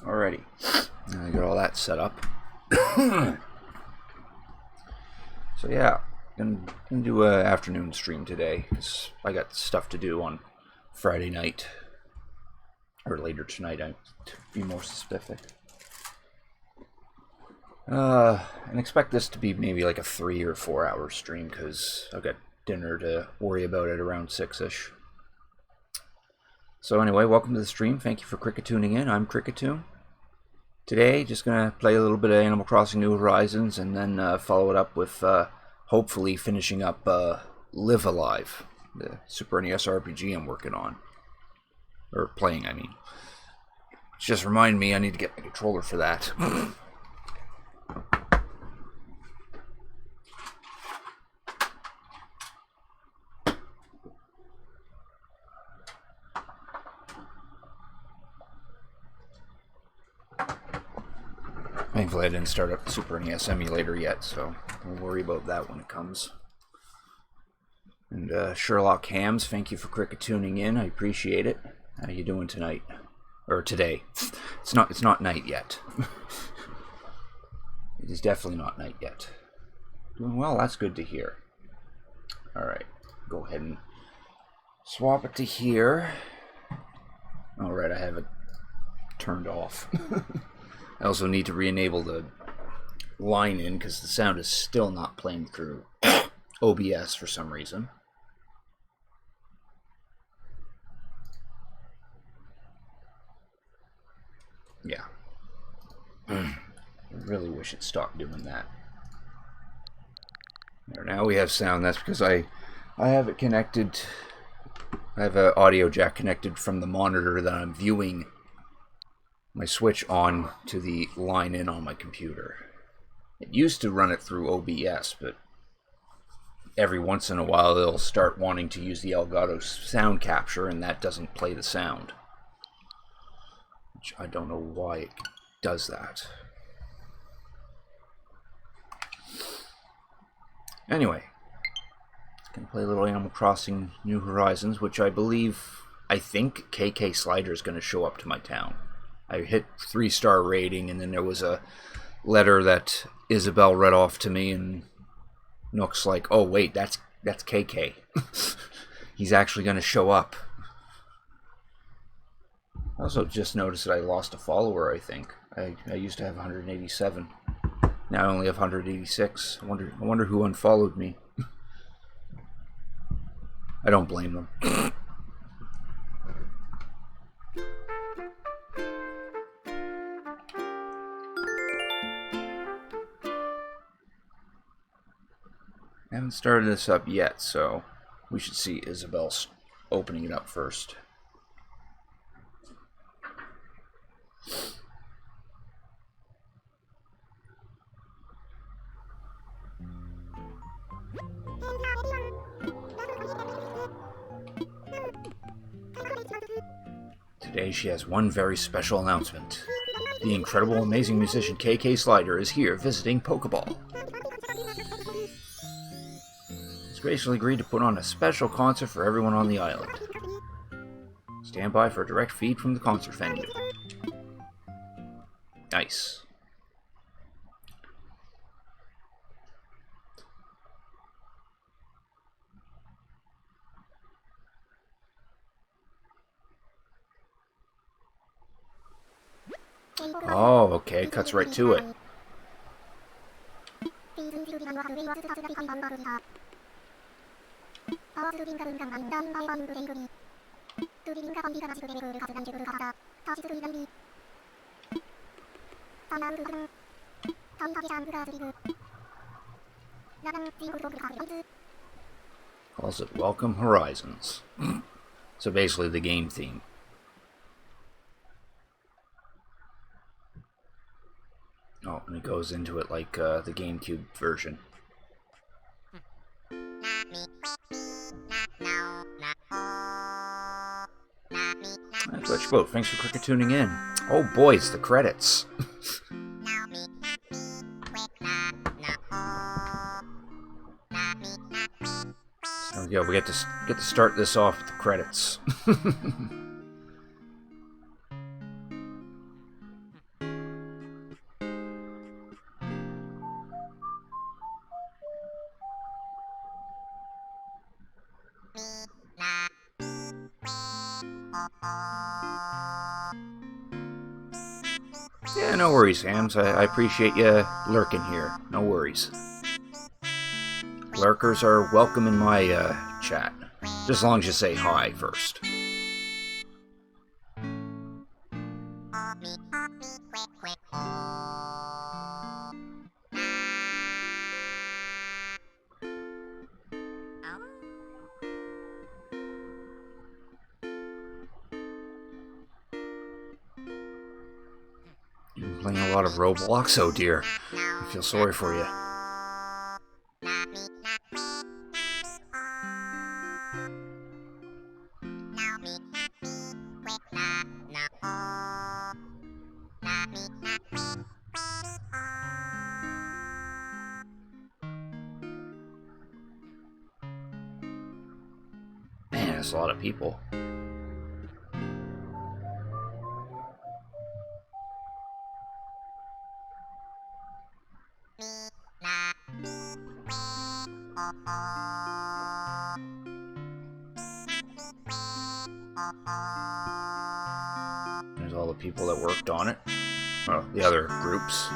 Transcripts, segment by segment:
Alrighty. I got all that set up. So yeah, gonna do an afternoon stream today because I got stuff to do on Friday night or later tonight. To be more specific. And expect this to be maybe like a 3 or 4 hour stream because I've got dinner to worry about at around 6ish. So anyway, welcome to the stream. Thank you for Cricket tuning in. I'm Cricketoon. Today, just gonna play a little bit of Animal Crossing New Horizons and then follow it up with hopefully finishing up Live Alive, the Super NES RPG I'm working on. Or playing, I mean. Just remind me I need to get my controller for that. Thankfully I didn't start up the Super NES emulator yet, so don't worry about that when it comes. And Sherlock Hams, thank you for Cricket tuning in. I appreciate it. How you doing tonight? Or today. It's not night yet. It is definitely not night yet. Doing well, that's good to hear. Alright, go ahead and swap it to here. Alright, I have it turned off. I also need to re-enable the line in because the sound is still not playing through OBS for some reason. Yeah. I really wish it stopped doing that. There, now we have sound. That's because I have it connected. I have an audio jack connected from the monitor that I'm viewing my Switch on to the line in on my computer. It used to run it through OBS, but every once in a while they'll start wanting to use the Elgato sound capture, and that doesn't play the sound. Which I don't know why it does that. Anyway, gonna play a little Animal Crossing New Horizons, which I think KK Slider is gonna show up to my town. I hit 3-star rating, and then there was a letter that Isabelle read off to me, and Nook's like, "Oh wait, that's KK. He's actually going to show up." I also just noticed that I lost a follower. I think I used to have 187. Now I only have 186. I wonder who unfollowed me. I don't blame them. I haven't started this up yet, so we should see Isabelle opening it up first. Today she has one very special announcement. The incredible, amazing musician KK Slider is here visiting Pokeball. Graciously agreed to put on a special concert for everyone on the island. Stand by for a direct feed from the concert venue. Nice. Oh, okay, cuts right to it. Calls it Welcome Horizons. So basically the game theme. Oh, and it goes into it like the GameCube version. That's what you vote. Thanks for Cricket tuning in. Oh boy, it's the credits. There we go. We get to start this off with the credits. no worries, Hams. I appreciate you lurking here. No worries. Lurkers are welcome in my chat. Just as long as you say hi first. You've been playing a lot of Roblox? Oh dear. I feel sorry for you. Man, that's a lot of people. There's all the people that worked on it. Well, the other groups.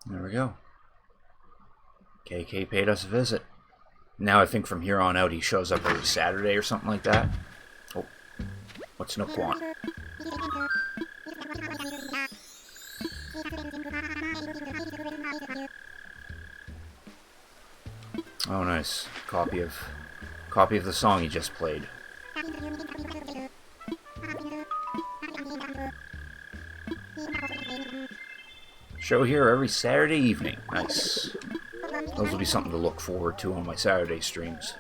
There we go. KK paid us a visit. Now I think from here on out he shows up every Saturday or something like that. Oh, what's Nook want? Oh, nice. Copy of the song he just played. Show here every Saturday evening. Nice. Those will be something to look forward to on my Saturday streams.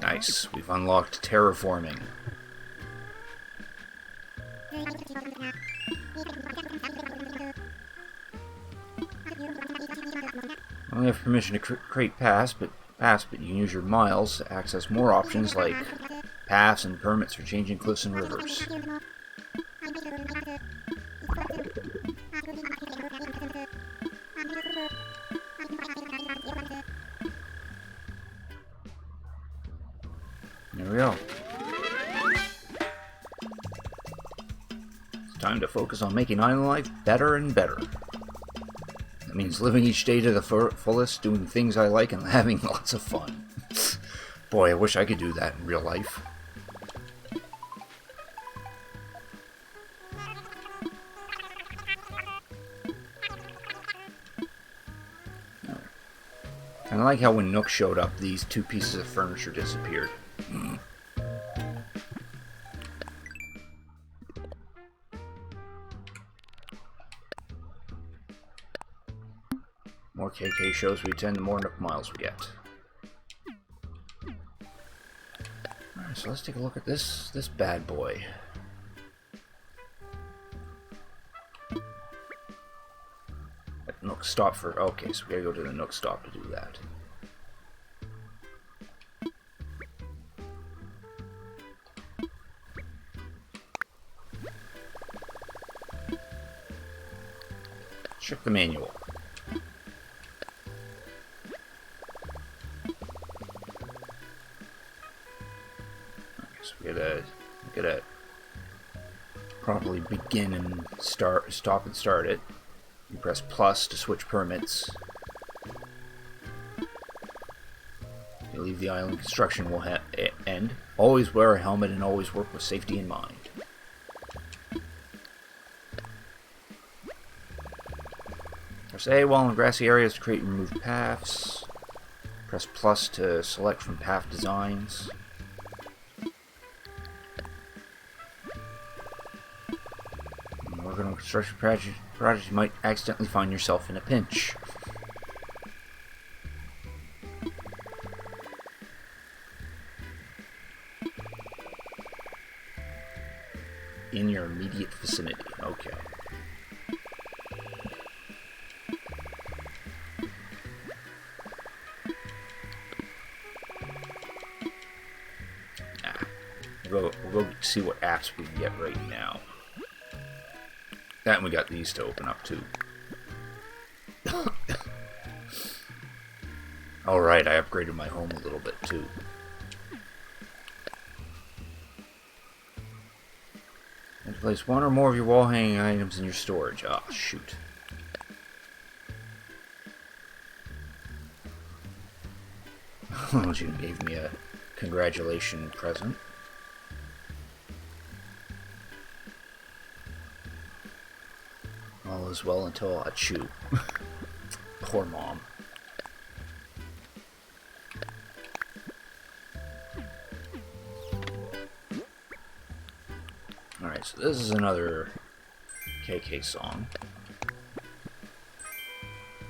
Nice. We've unlocked terraforming. I only have permission to create paths, but you can use your miles to access more options like paths and permits for changing cliffs and rivers. There we go. It's time to focus on making island life better and better. That means living each day to the fullest, doing things I like, and having lots of fun. Boy, I wish I could do that in real life. And I like how when Nook showed up, these two pieces of furniture disappeared. More KK shows we attend, the more Nook miles we get. Alright, so let's take a look at this bad boy. Nook stop for... Okay, so we gotta go to the Nook stop to do that. Check the manual. We gotta properly begin and stop and start it. You press plus to switch permits. You leave the island, construction will end. Always wear a helmet and always work with safety in mind. Press A while in grassy areas to create and remove paths. Press plus to select from path designs. construction project, you might accidentally find yourself in a pinch. In your immediate vicinity. Okay. We'll go see what apps we can get right now. And we got these to open up too. Alright, I upgraded my home a little bit too. And place one or more of your wall hanging items in your storage. Ah, oh, shoot. You gave me a congratulations present. All is well until I chew. Poor mom. Alright, so this is another KK song.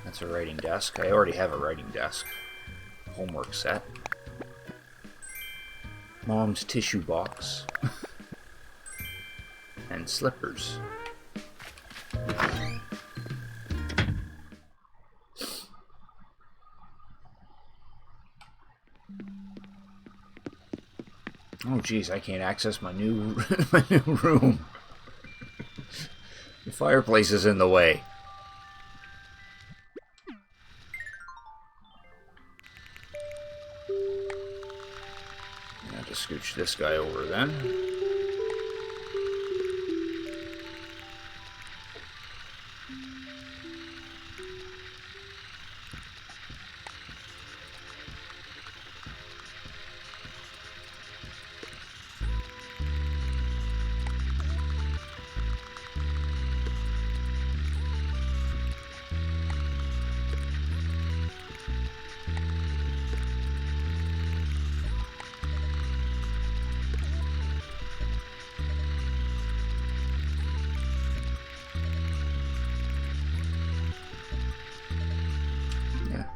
That's a writing desk. I already have a writing desk. Homework set. Mom's tissue box. And slippers. Oh geez, I can't access my new room. The fireplace is in the way. I have to scooch this guy over then.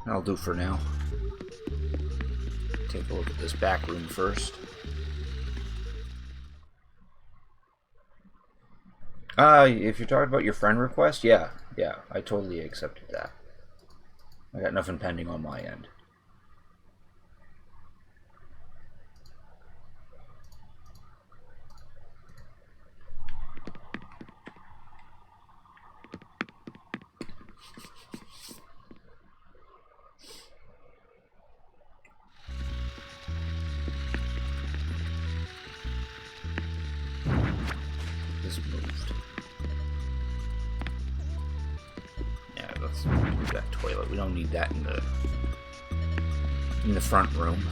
That'll do for now. Take a look at this back room first. If you're talking about your friend request, yeah, I totally accepted that. I got nothing pending on my end. That toilet. We don't need that in the front room.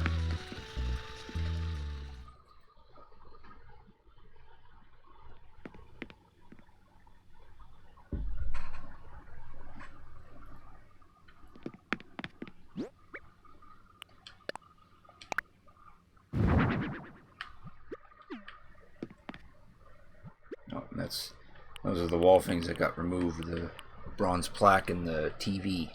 Oh, those are the wall things that got removed. The bronze plaque and the TV.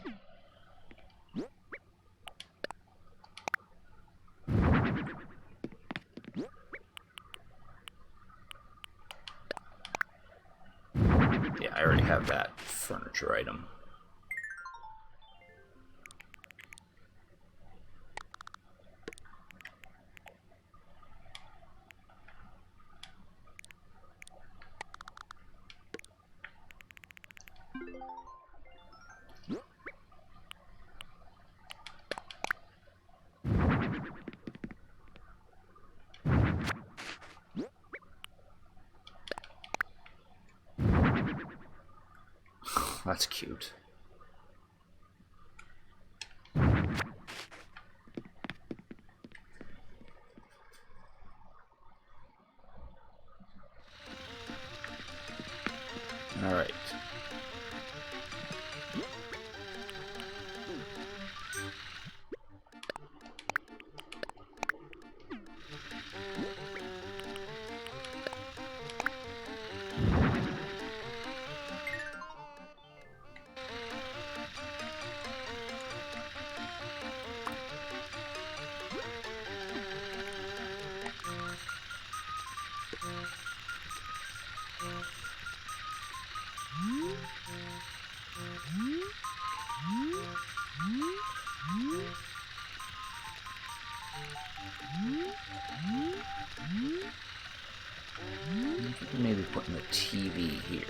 Yeah, I already have that furniture item. That's cute. All right. Maybe putting the TV here.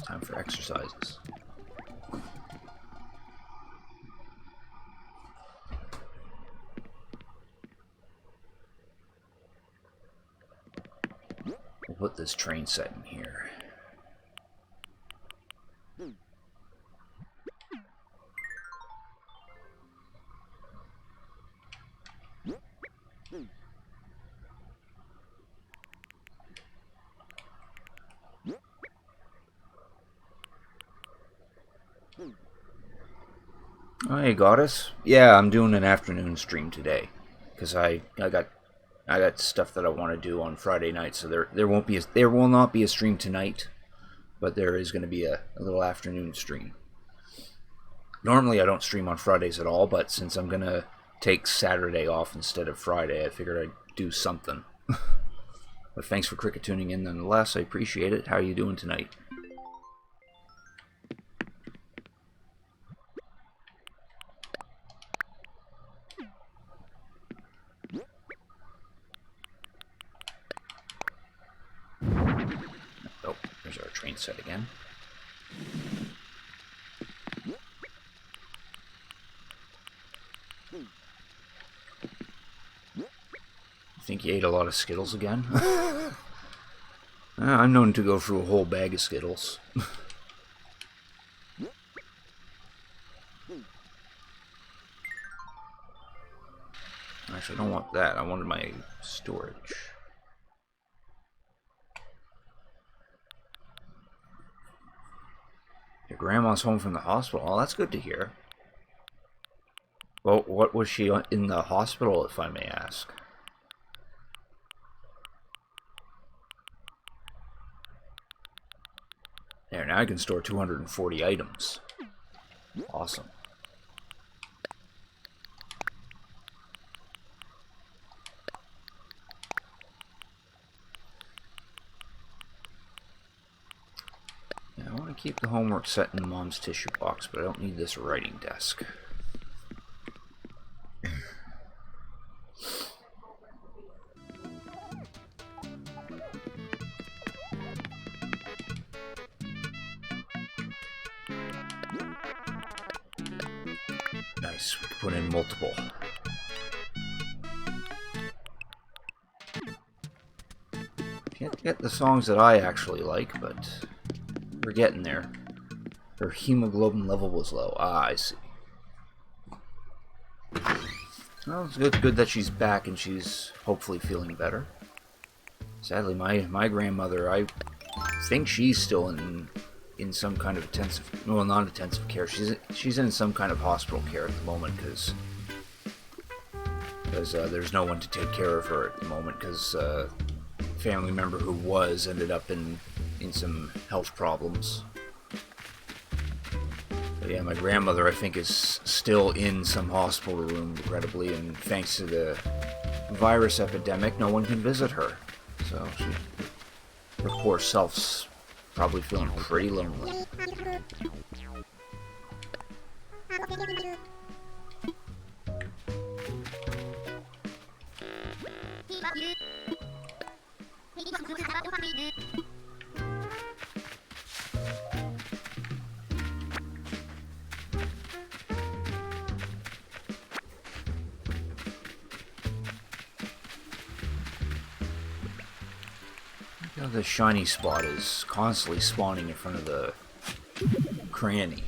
Time for exercises. We'll put this train set in here. Oh, hey, Goddess. Yeah, I'm doing an afternoon stream today because I got stuff that I want to do on Friday night. So there will not be a stream tonight, but there is going to be a little afternoon stream. Normally I don't stream on Fridays at all, but since I'm gonna take Saturday off instead of Friday, I figured I'd do something. But thanks for cricket tuning in nonetheless. I appreciate it. How are you doing tonight? Oh, there's our train set again. Think you ate a lot of Skittles again? I'm known to go through a whole bag of Skittles. Actually, I don't want that. I wanted my storage. Your grandma's home from the hospital. Oh, that's good to hear. Well, what was she in the hospital, if I may ask? There, now I can store 240 items. Awesome. Yeah, I want to keep the homework set in Mom's tissue box, but I don't need this writing desk. Nice, we can put in multiple. Can't get the songs that I actually like, but we're getting there. Her hemoglobin level was low. Ah, I see. Well, it's good that she's back and she's hopefully feeling better. Sadly, my grandmother, I think she's still in some kind of intensive, well, not intensive care. She's in some kind of hospital care at the moment because there's no one to take care of her at the moment because a family member who was ended up in some health problems. But yeah, my grandmother, I think, is still in some hospital room, regrettably, and thanks to the virus epidemic, no one can visit her. So her poor self's probably feeling pretty lonely. You know, the shiny spot is constantly spawning in front of the cranny.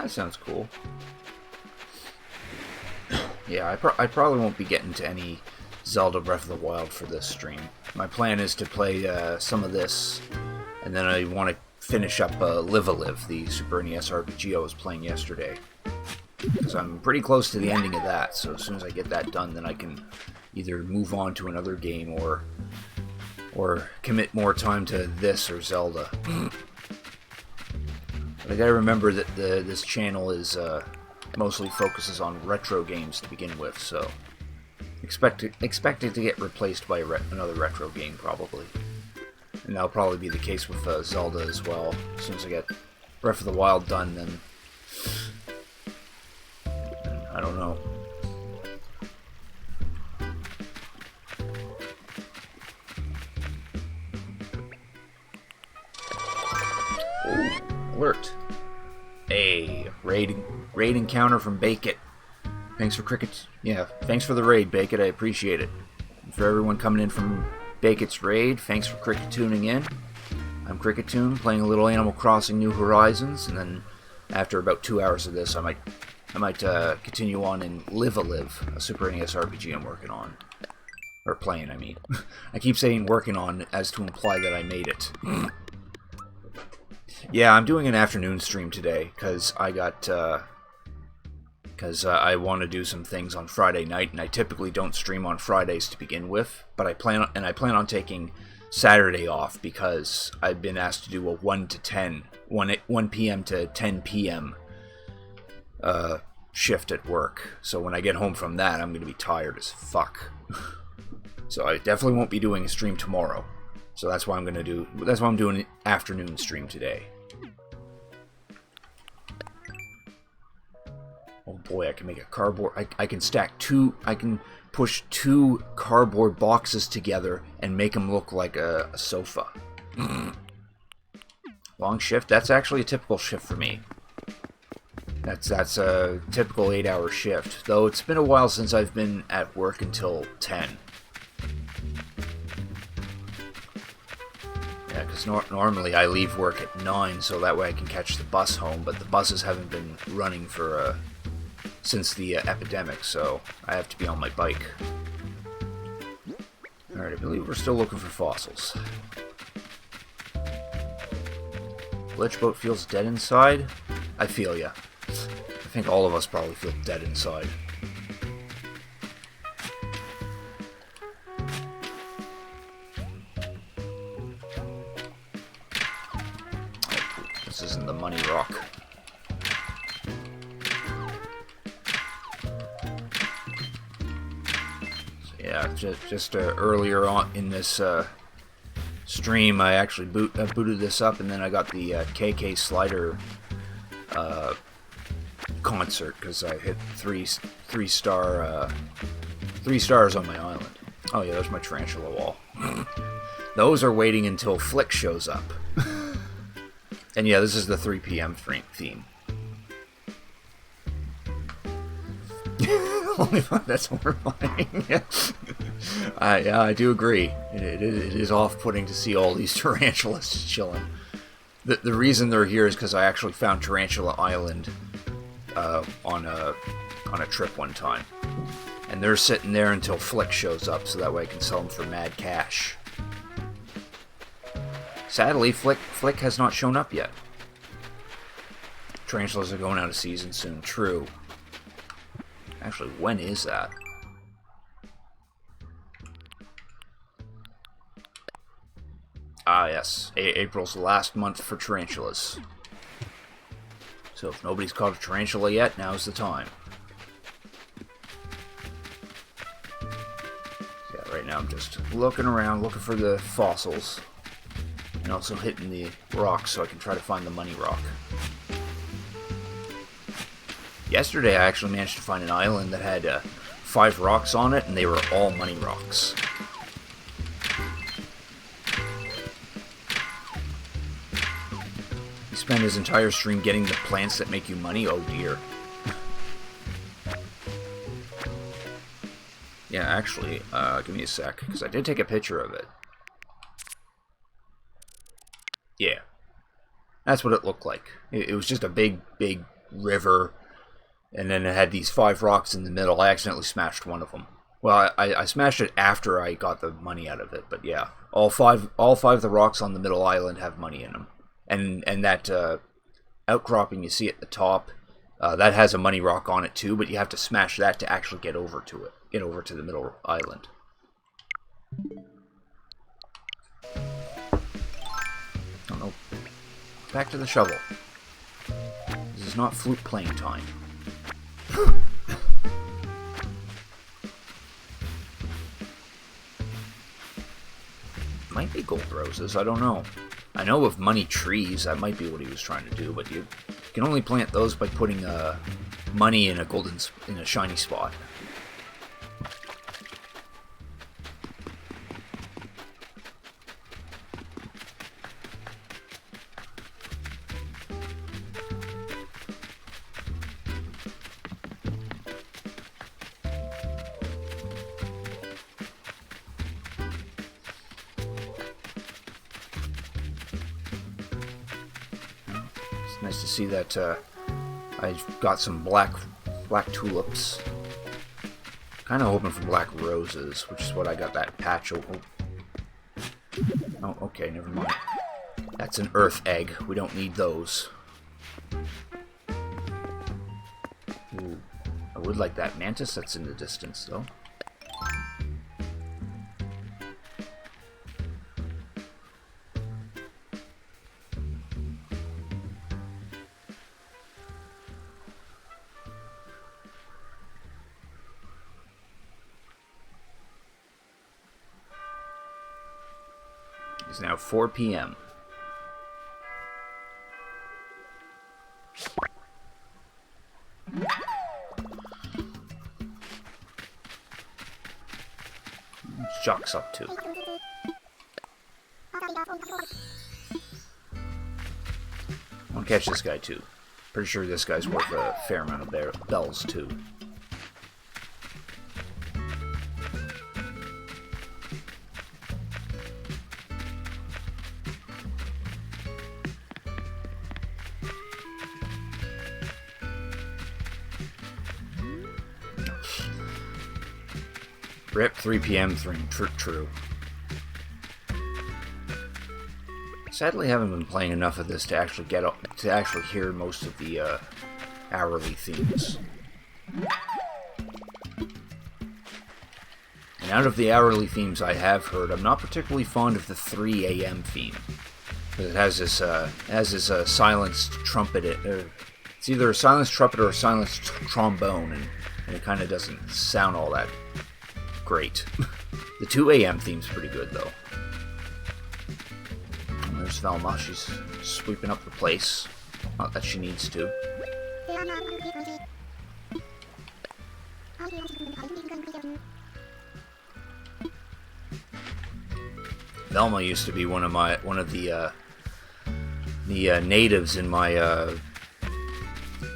That sounds cool. Yeah, I probably won't be getting to any Zelda Breath of the Wild for this stream. My plan is to play some of this, and then I want to finish up Live-A-Live, the Super NES RPG I was playing yesterday. Because I'm pretty close to the ending of that, so as soon as I get that done, then I can either move on to another game or commit more time to this or Zelda. But I gotta remember that this channel is mostly focuses on retro games to begin with, so expect it to get replaced by another retro game probably. And that'll probably be the case with Zelda as well. As soon as I get Breath of the Wild done, then I don't know. Ooh, alert. Hey, raid encounter from Bake-It. Thanks for thanks for the raid, Bake-It. I appreciate it. And for everyone coming in from Bake-It's raid, thanks for Cricket tuning in. I'm Cricket Tune, playing a little Animal Crossing New Horizons, and then after about 2 hours of this, I might continue on in Live-A-Live, a Super NES RPG I'm working on. Or playing, I mean. I keep saying working on as to imply that I made it. Yeah, I'm doing an afternoon stream today, because I got, I want to do some things on Friday night, and I typically don't stream on Fridays to begin with, but I plan on taking Saturday off, because I've been asked to do a 1 p.m. to 10 p.m. Shift at work. So when I get home from that, I'm going to be tired as fuck. So I definitely won't be doing a stream tomorrow. So that's why I'm doing an afternoon stream today. Oh boy, I can make a cardboard. I can push 2 cardboard boxes together and make them look like a sofa. Long shift? That's actually a typical shift for me. That's a typical 8-hour shift. Though it's been a while since I've been at work until 10. Yeah, because normally I leave work at 9, so that way I can catch the bus home, but the buses haven't been running for since the epidemic, so I have to be on my bike. Alright, I believe we're still looking for fossils. Glitch boat feels dead inside? I feel ya. I think all of us probably feel dead inside. This isn't the money rock. Yeah, just earlier on in this stream, I actually booted this up, and then I got the KK Slider concert because I hit three stars on my island. Oh yeah, there's my tarantula wall. Those are waiting until Flick shows up. And yeah, this is the 3 p.m. theme. That's horrifying. Yeah, I do agree. It is off-putting to see all these tarantulas chilling. The reason they're here is because I actually found Tarantula Island on a trip one time, and they're sitting there until Flick shows up, so that way I can sell them for mad cash. Sadly, Flick has not shown up yet. Tarantulas are going out of season soon. True. Actually, when is that? Ah, yes. April's the last month for tarantulas. So if nobody's caught a tarantula yet, now's the time. Yeah, right now I'm just looking around, looking for the fossils. And also hitting the rocks so I can try to find the money rock. Yesterday I actually managed to find an island that had 5 rocks on it, and they were all money rocks. He spent his entire stream getting the plants that make you money? Oh dear. Yeah, actually, give me a sec, because I did take a picture of it. Yeah. That's what it looked like. It was just a big river, and then it had these 5 rocks in the middle. I accidentally smashed one of them. Well, I smashed it after I got the money out of it, but yeah, all five of the rocks on the middle island have money in them, and that outcropping you see at the top, that has a money rock on it too, but you have to smash that to actually get over to it, get over to the middle island. Oh no! Back to the shovel. This is not flute playing time. Might be gold roses, I don't know. I know of money trees, that might be what he was trying to do, but you can only plant those by putting money in a shiny spot. Nice to see that I've got some black tulips. Kind of hoping for black roses, which is what I got that patch of. Oh, okay, never mind. That's an earth egg. We don't need those. Ooh, I would like that mantis that's in the distance, though. It's now 4 p.m. What's Jock's up to? I'll catch this guy too. Pretty sure this guy's worth a fair amount of bells too. Rip 3 p.m. True. Sadly, I haven't been playing enough of this to actually hear most of the hourly themes. And out of the hourly themes I have heard, I'm not particularly fond of the 3 a.m. theme. Because it has this silenced trumpet. It's either a silenced trumpet or a silenced trombone, and it kind of doesn't sound all that great. The 2 a.m. theme's pretty good, though. And there's Velma. She's sweeping up the place. Not that she needs to. Velma used to be one of the natives in my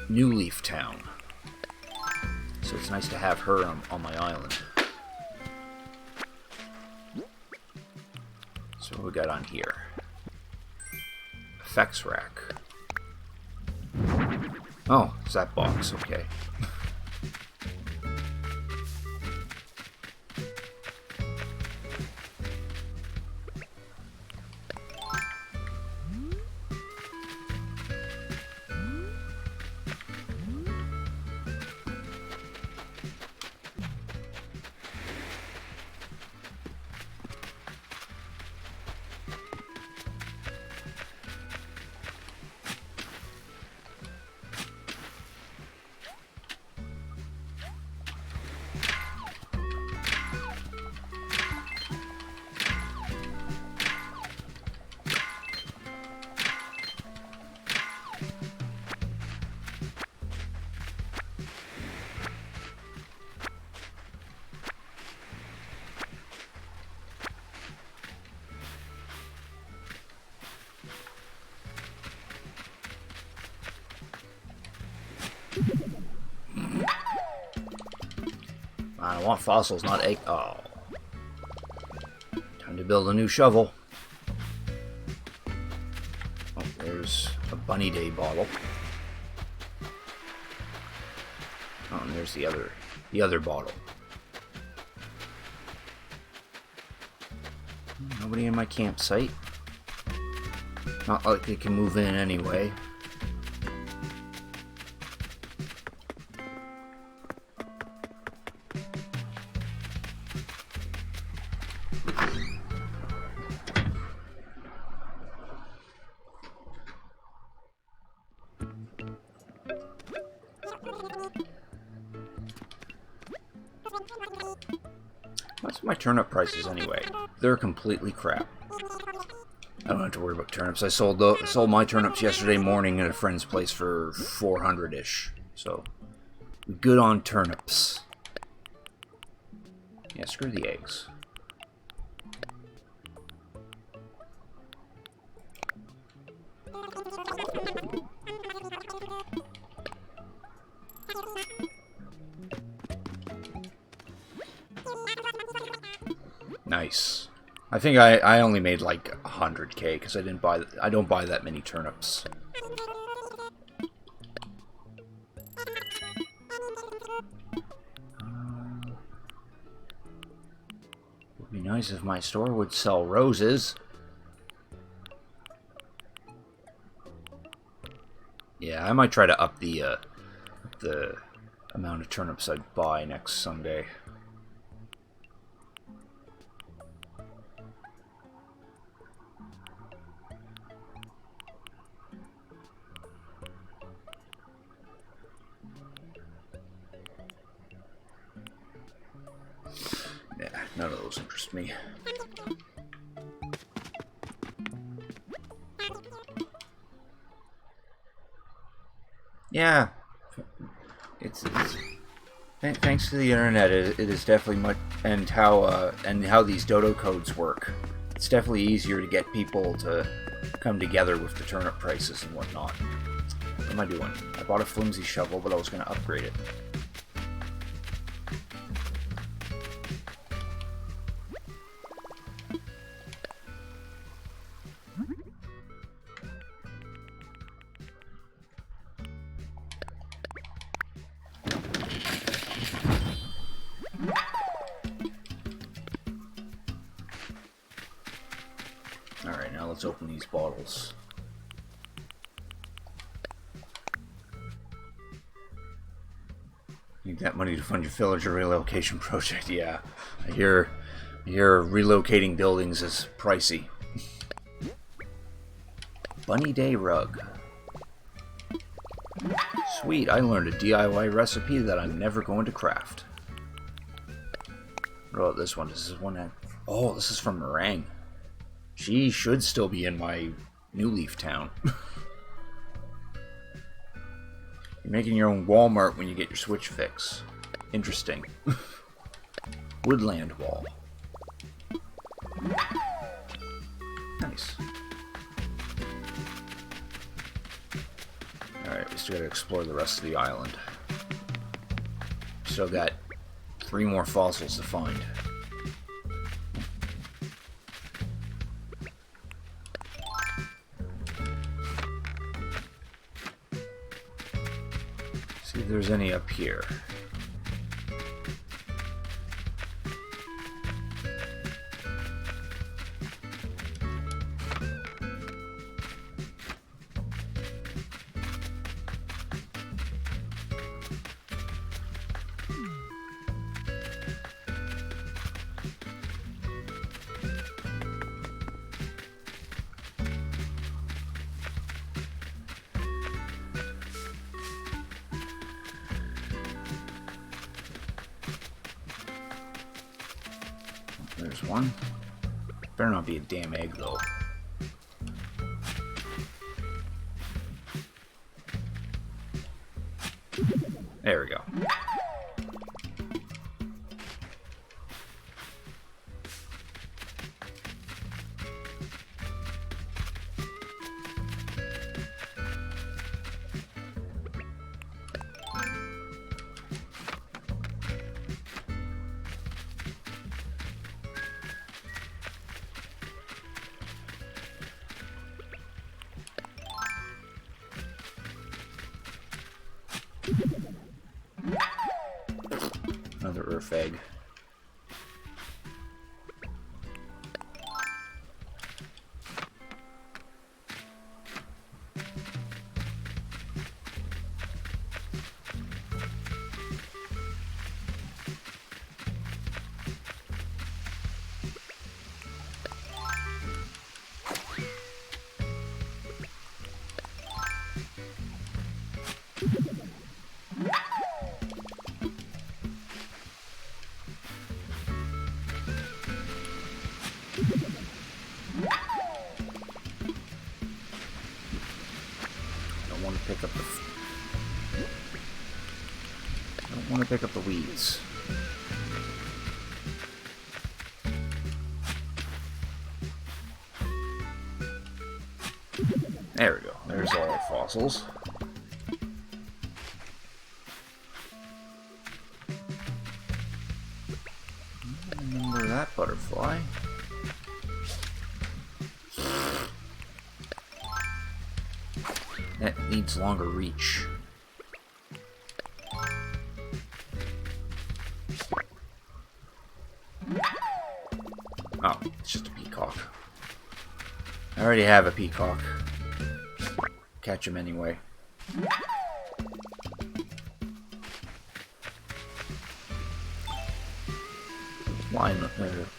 New Leaf town. So it's nice to have her on my island. So what we got on here? Effects rack. Oh, it's that box, okay. I want fossils, not egg. Oh. Time to build a new shovel. Oh, there's a Bunny Day bottle. Oh, and there's the other bottle. Nobody in my campsite. Not like they can move in anyway. What's my turnip prices anyway? They're completely crap. I don't have to worry about turnips. I sold my turnips yesterday morning at a friend's place for 400-ish. So, good on turnips. Yeah, screw the eggs. Nice. I think I only made like 100k because I don't buy that many turnips. Would be nice if my store would sell roses. Yeah, I might try to up the amount of turnips I'd buy next Sunday. Yeah, none of those interest me. Yeah, thanks to the internet, it is definitely much, and how these dodo codes work. It's definitely easier to get people to come together with the turnip prices and whatnot. What am I doing? I bought a flimsy shovel, but I was going to upgrade it. Alright, now let's open these bottles. Need that money to fund your villager relocation project. Yeah, I hear relocating buildings is pricey. Bunny Day rug. Sweet, I learned a DIY recipe that I'm never going to craft. What about this one? This is one that... Oh, this is from Meringue. She should still be in my New Leaf town. You're making your own Walmart when you get your Switch fix. Interesting. Woodland wall. Nice. Alright, we still gotta explore the rest of the island. Still got 3 more fossils to find. See if there's any up here. There's one. Better not be a damn egg, though. There we go. Feg. Pick up the weeds. There we go. There's all our fossils. Remember that butterfly. That needs longer reach. Oh, it's just a peacock. I already have a peacock. Catch him anyway.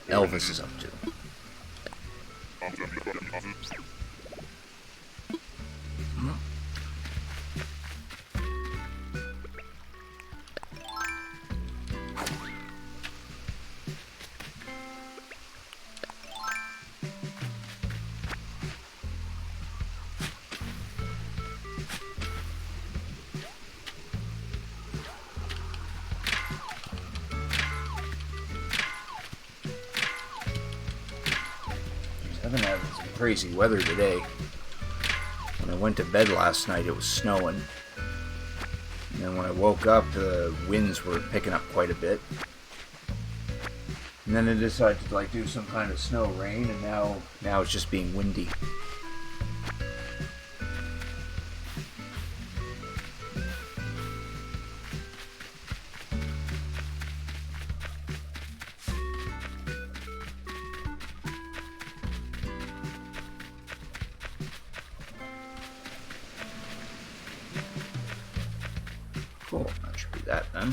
Elvis is up to. I've been having some crazy weather today. When I went to bed last night, it was snowing. And then when I woke up, the winds were picking up quite a bit. And then I decided to like do some kind of snow rain, and now it's just being windy. Cool, that should be that then.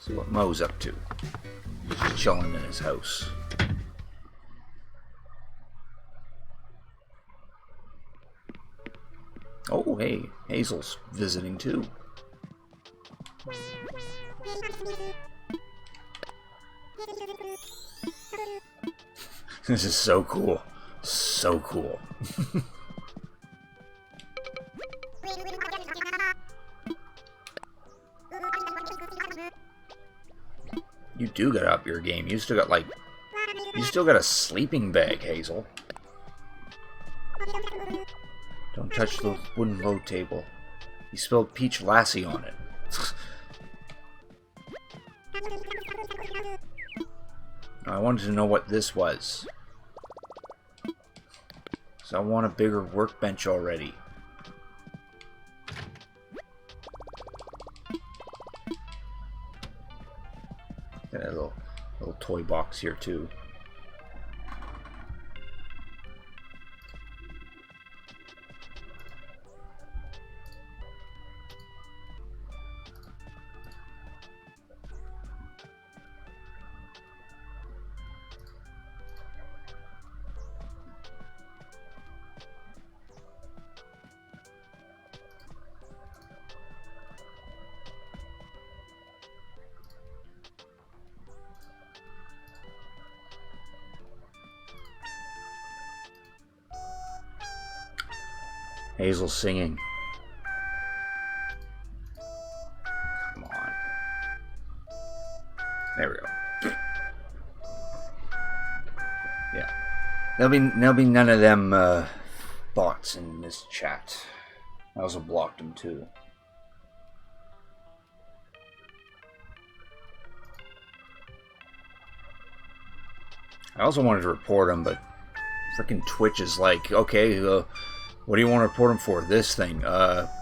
See what Mo's up to. He's just chilling in his house. Oh, hey, Hazel's visiting too. This is so cool. So cool. You do got up your game. You still got a sleeping bag, Hazel. Don't touch the wooden low table. You spilled Peach Lassie on it. I wanted to know what this was. So I want a bigger workbench already. Got a little toy box here too. Hazel's singing. Come on. There we go. Yeah. There'll be none of them bots in this chat. I also blocked them too. I also wanted to report them, but Freaking Twitch is like, okay, what do you want to report him for? This thing.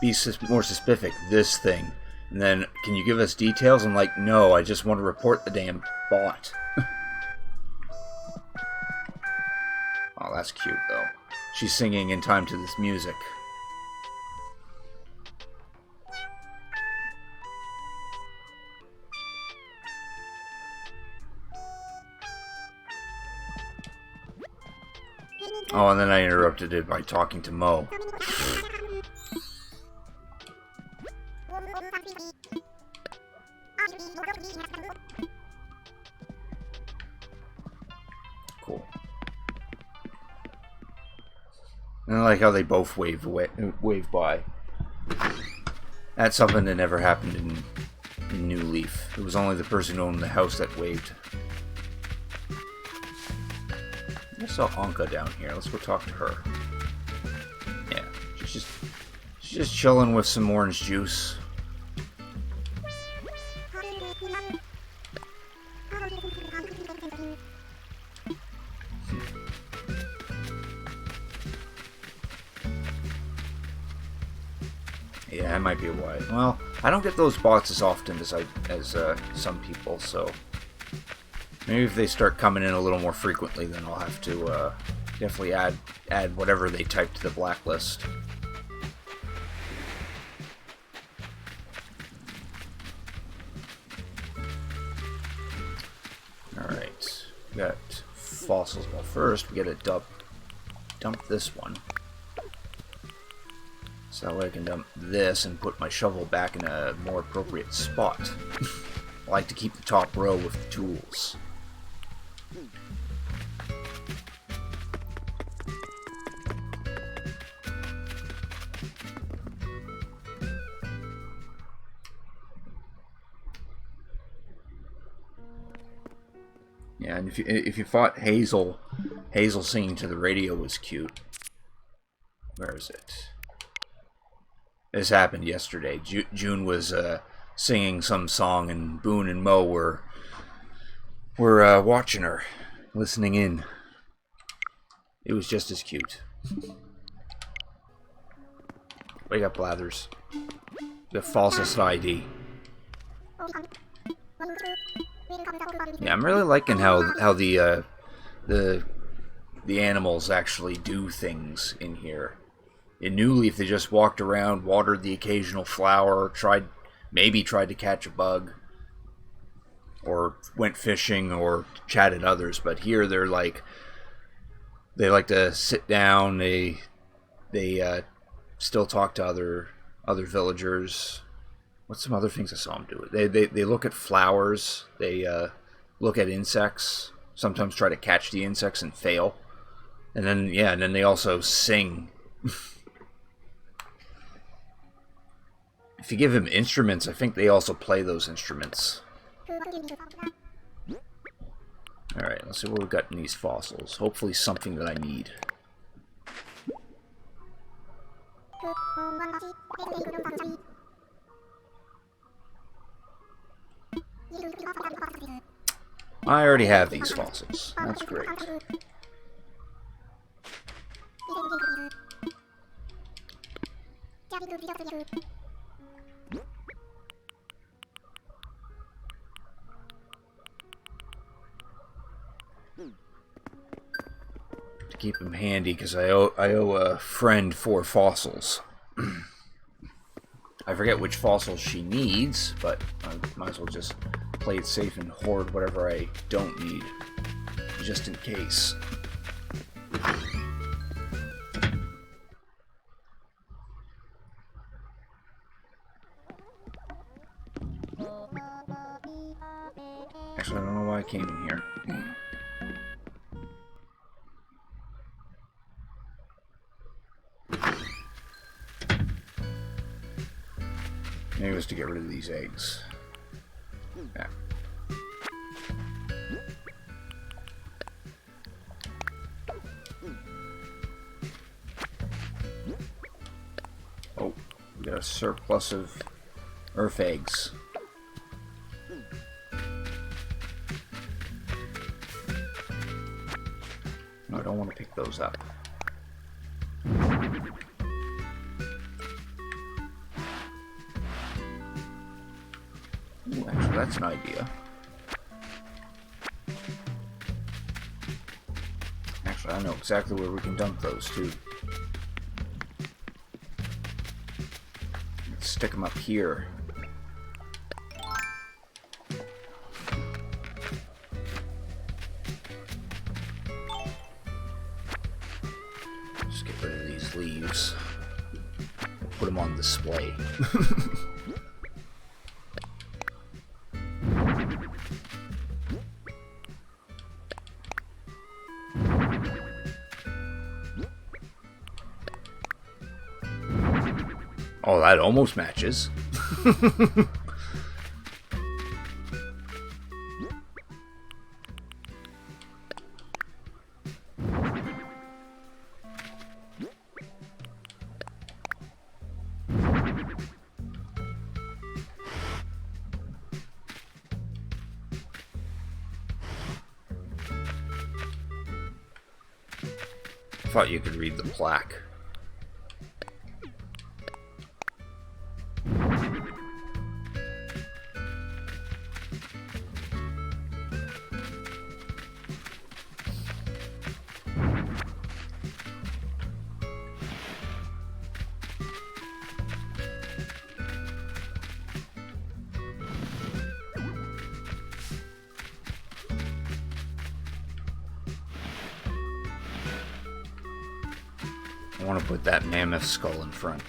Be more specific. This thing. And then, can you give us details? I'm like, no, I just want to report the damn bot. Oh, that's cute, though. She's singing in time to this music. Oh, and then I interrupted it by talking to Mo. Cool. And I like how they both wave by. That's something that never happened in New Leaf. It was only the person who owned the house that waved. I saw Anka down here. Let's go talk to her. Yeah, she's just chilling with some orange juice. Yeah, it might be a while. Well, I don't get those bots as often as some people, so maybe if they start coming in a little more frequently, then I'll have to definitely add whatever they type to the blacklist. Alright, we got fossils. Well, first we gotta dump this one. So that way I can dump this and put my shovel back in a more appropriate spot. I like to keep the top row with the tools. Yeah, and if you thought Hazel singing to the radio was cute, where is it? This happened yesterday. June was singing some song, and Boone and Mo were watching her, listening in. It was just as cute. Wake up, Blathers. The falsest ID. Yeah, I'm really liking how the animals actually do things in here. In New Leaf, they just walked around, watered the occasional flower, maybe tried to catch a bug, or went fishing, or chatted others. But here, they like to sit down. They still talk to other villagers. What's some other things I saw them do? They look at flowers. They look at insects. Sometimes try to catch the insects and fail. And then they also sing. If you give them instruments, I think they also play those instruments. Alright, let's see what we've got in these fossils. Hopefully something that I need. I already have these fossils. That's great. To keep them handy, because I owe a friend 4 fossils. I forget which fossils she needs, but I might as well just play it safe and hoard whatever I don't need, just in case. Actually, I don't know why I came in here. Maybe it was to get rid of these eggs. Yeah. Oh, we got a surplus of earth eggs. Oh, don't want to pick those up. Ooh, actually, that's an idea. Actually, I know exactly where we can dump those, too. Let's stick them up here. Just get rid of these leaves. Put them on display. Oh, that almost matches. I thought you could read the plaque. I want to put that mammoth skull in front.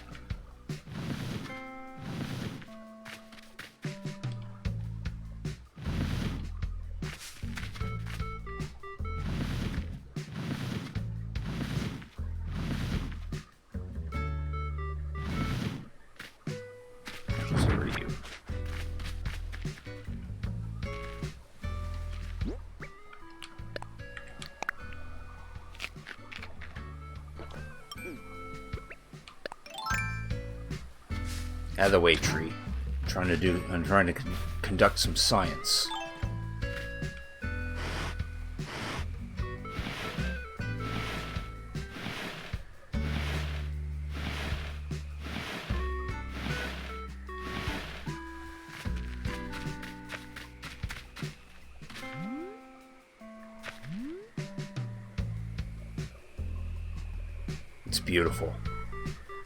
So are you? Out of the way, tree. I'm trying to conduct some science. It's beautiful.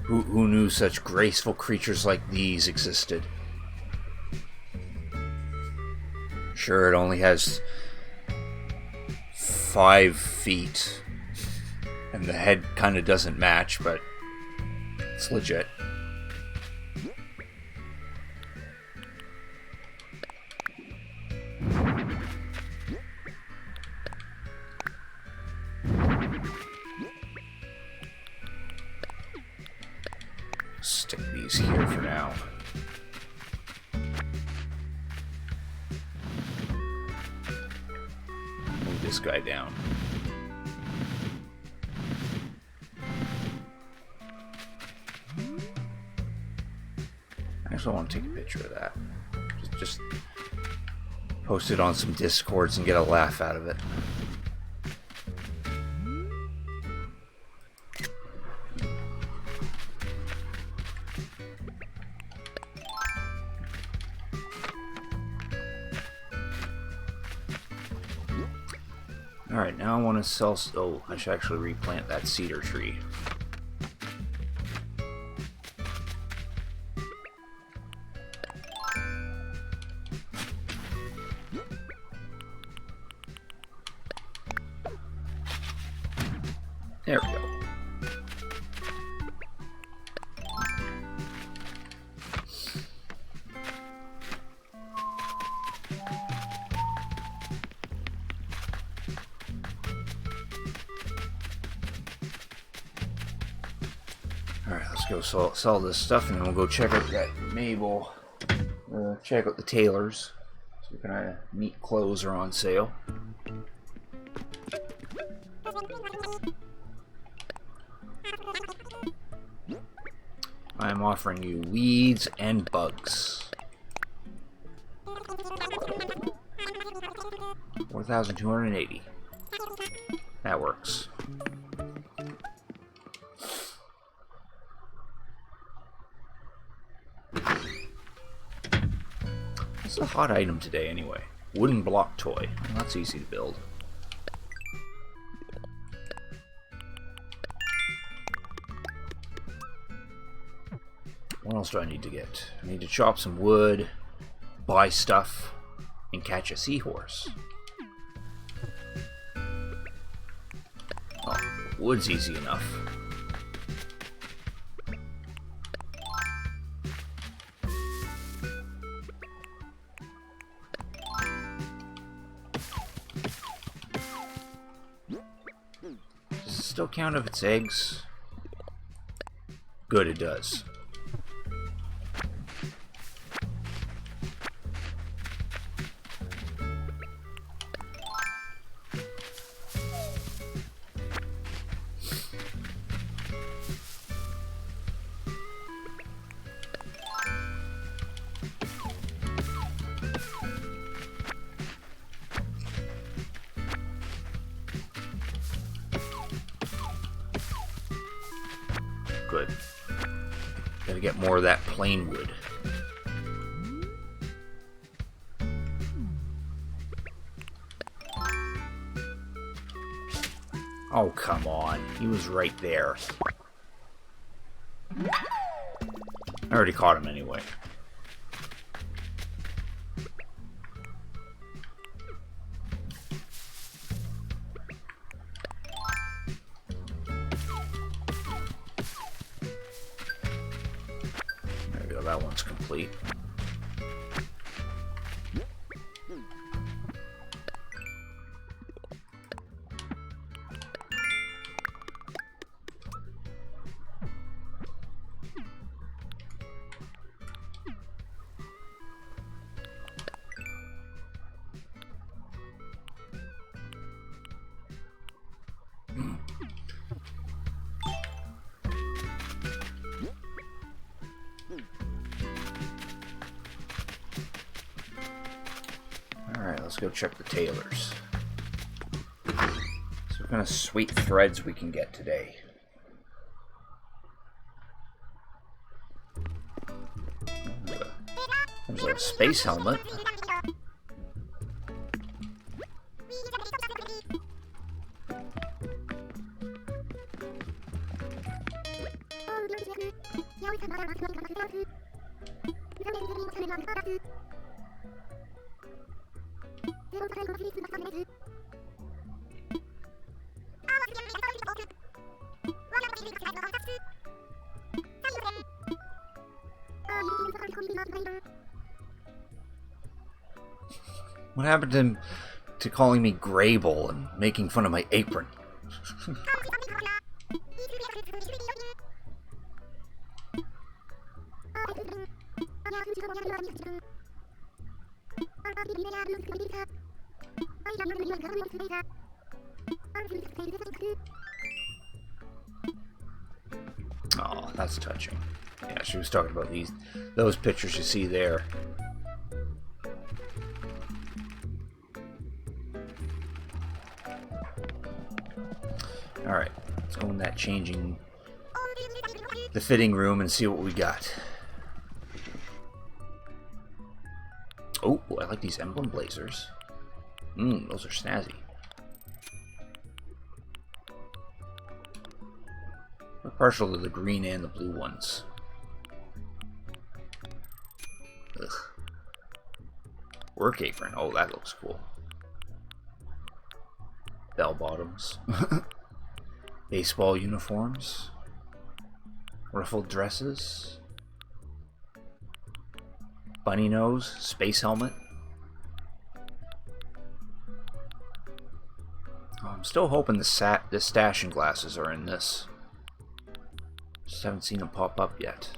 Who knew such graceful creatures like these existed? Sure, it only has 5 feet, and the head kind of doesn't match, but it's legit. Stick these here for now. Move this guy down. I actually want to take a picture of that. Just post it on some Discords and get a laugh out of it. Alright, now I want to sell... Oh, I should actually replant that cedar tree. There we go. Alright, let's go sell this stuff, and then we'll go check out that Mabel. Check out the tailors. See what kind of neat clothes are on sale. I'm offering you weeds and bugs. 4,280. That works. What's a hot item today, anyway? Wooden block toy. Well, that's easy to build. What else do I need to get? I need to chop some wood, buy stuff, and catch a seahorse. Oh, wood's easy enough. Does it still count if it's eggs? Good, it does. Good. Gotta get more of that plain wood. Oh, come on. He was right there. I already caught him anyway. There we go, that one's complete. Alright, let's go check the tailors. So what kind of sweet threads we can get today. There's a space helmet. What happened to calling me Grable and making fun of my apron? Oh, that's touching. Yeah, she was talking about those pictures you see there. Alright, let's go in that the fitting room and see what we got. Oh, I like these emblem blazers. Those are snazzy. I'm partial to the green and the blue ones. Ugh. Work apron. Oh, that looks cool. Bell bottoms. Baseball uniforms. Ruffled dresses. Bunny nose. Space helmet. Oh, I'm still hoping the stashing glasses are in this. Just haven't seen them pop up yet.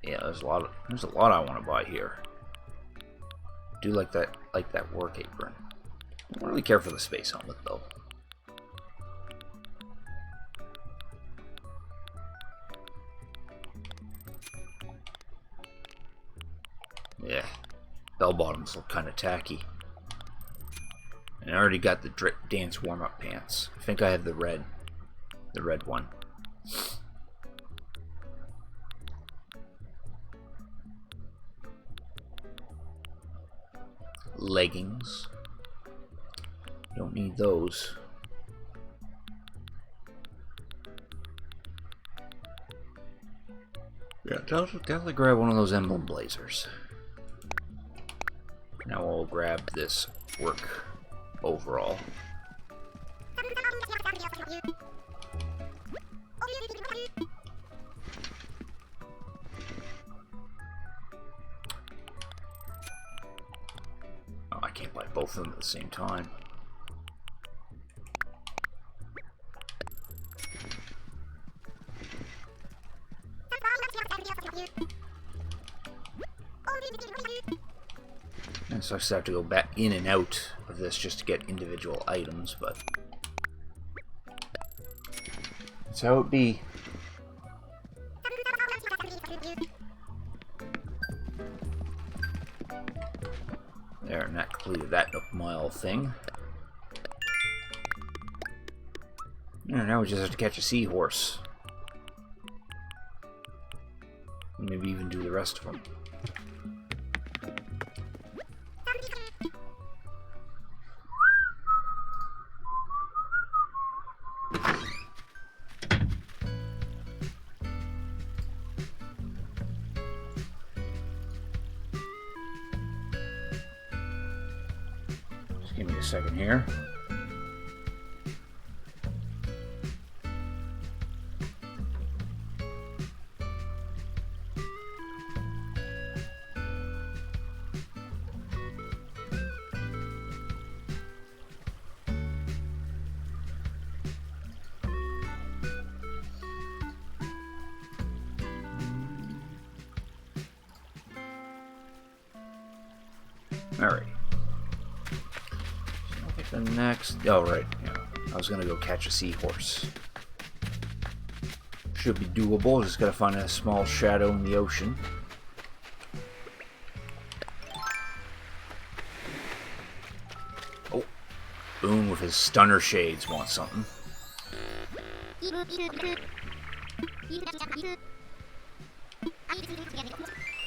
Yeah, there's a lot I want to buy here. I do like that work apron. I don't really care for the space helmet though. Yeah, bell bottoms look kind of tacky. And I already got the dance warm-up pants. I think I have the red one. Leggings. Don't need those. Yeah, definitely grab one of those emblem blazers. Now I'll grab this work overall. Oh, I can't buy both of them at the same time. And so I just have to go back in and out of this just to get individual items, but that's how it be. There, and that completed that Nook Mile thing. And now we just have to catch a seahorse. Maybe even do the rest of them. Just give me a second here. Alright. So I think the next... Oh, right. Yeah. I was gonna go catch a seahorse. Should be doable. Just gotta find a small shadow in the ocean. Oh. Boone with his stunner shades wants something.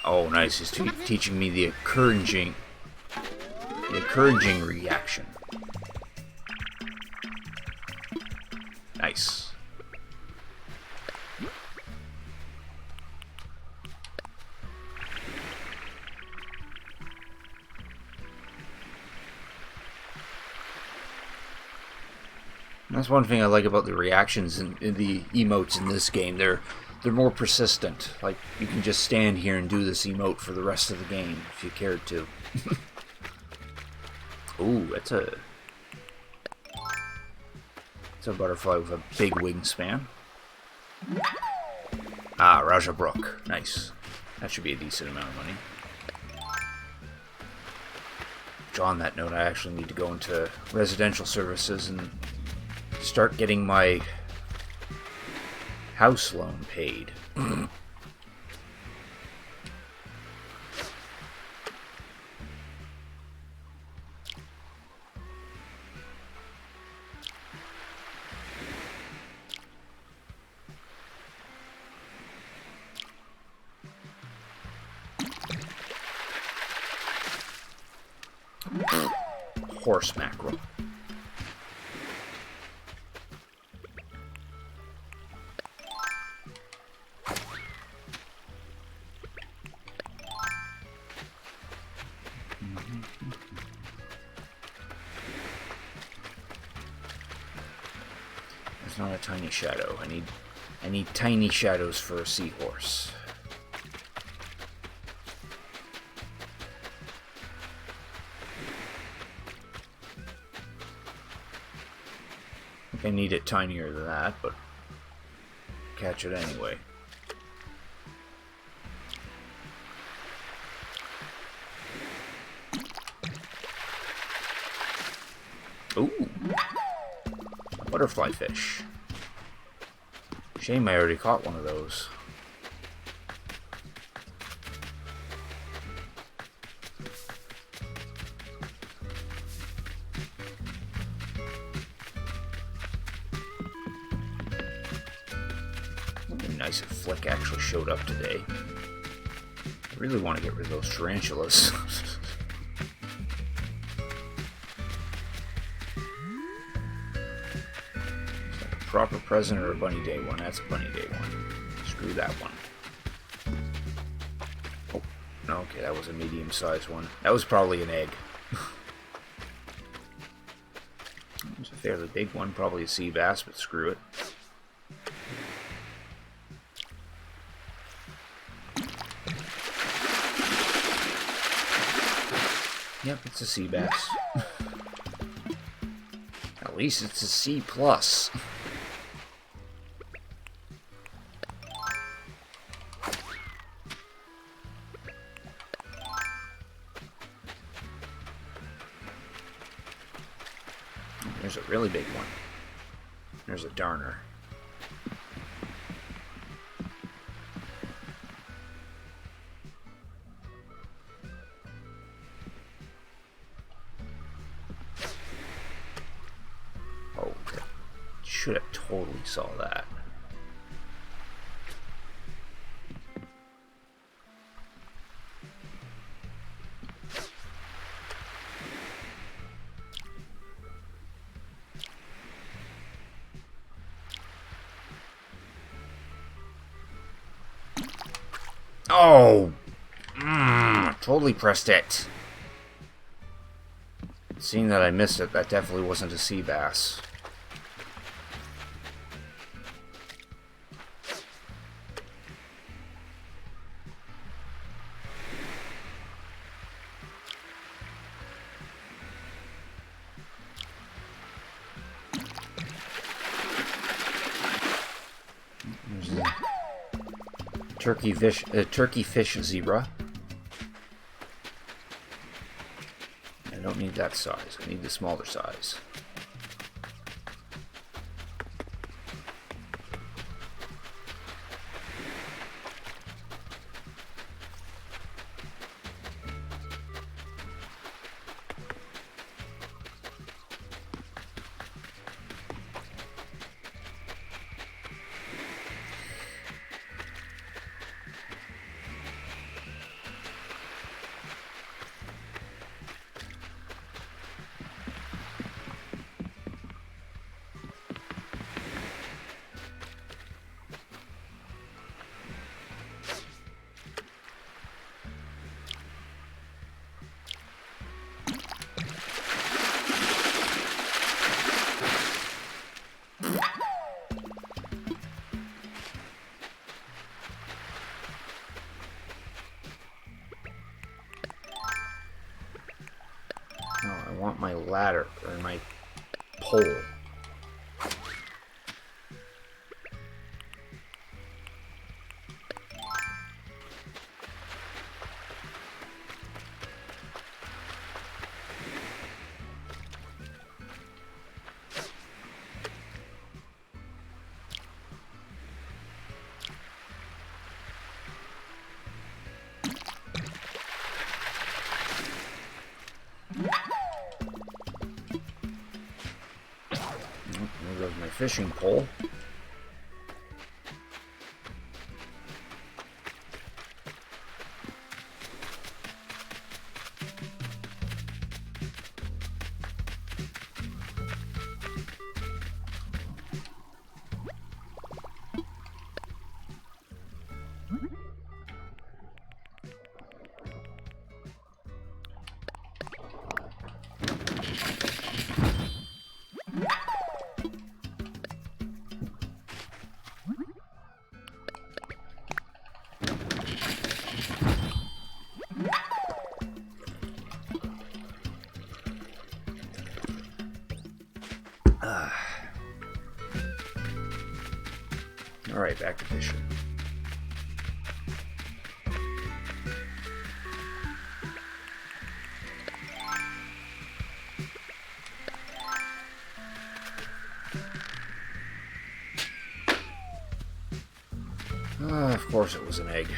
Oh, nice. He's teaching me the encouraging reaction. Nice. That's one thing I like about the reactions in the emotes in this game. They're more persistent. Like, you can just stand here and do this emote for the rest of the game if you cared to. Ooh, it's a butterfly with a big wingspan. Ah, Raja Brook. Nice. That should be a decent amount of money. Which, on that note, I actually need to go into residential services and start getting my house loan paid. Horse mackerel. There's not a tiny shadow. I need tiny shadows for a seahorse. I need it tinier than that, but catch it anyway. Ooh, butterfly fish. Shame I already caught one of those. nice if Flick actually showed up today. I really want to get rid of those tarantulas. Proper present or a Bunny Day one? That's a Bunny Day one. Screw that one. Oh, no, okay, that was a medium-sized one. That was probably an egg. It was a fairly big one, probably a sea bass, but screw it. Yep, it's a sea bass. At least it's a C+. There's a really big one. There's a darner. Oh, should have totally saw that. Oh! Totally pressed it. Seeing that I missed it, that definitely wasn't a sea bass. There's the turkey fish zebra. I don't need that size. I need the smaller size. I want my ladder, or my pole. There goes my fishing pole. Alright, back to fishing. Of course it was an egg.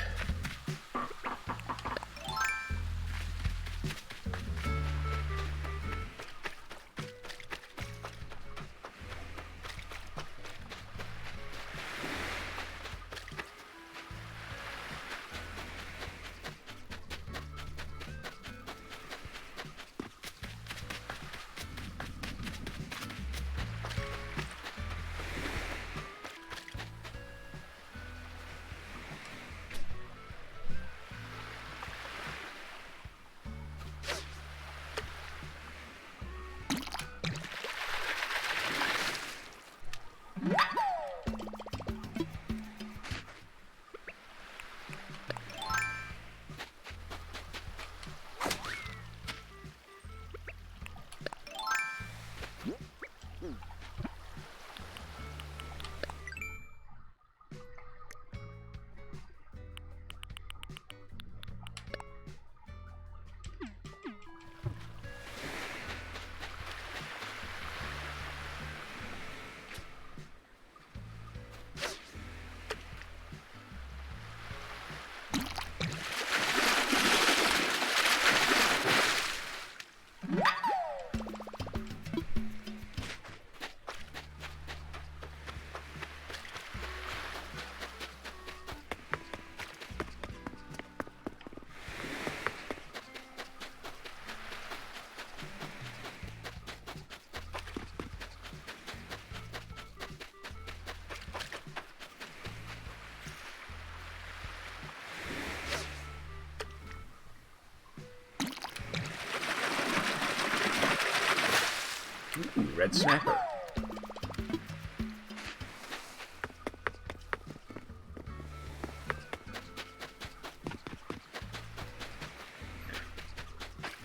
red snapper.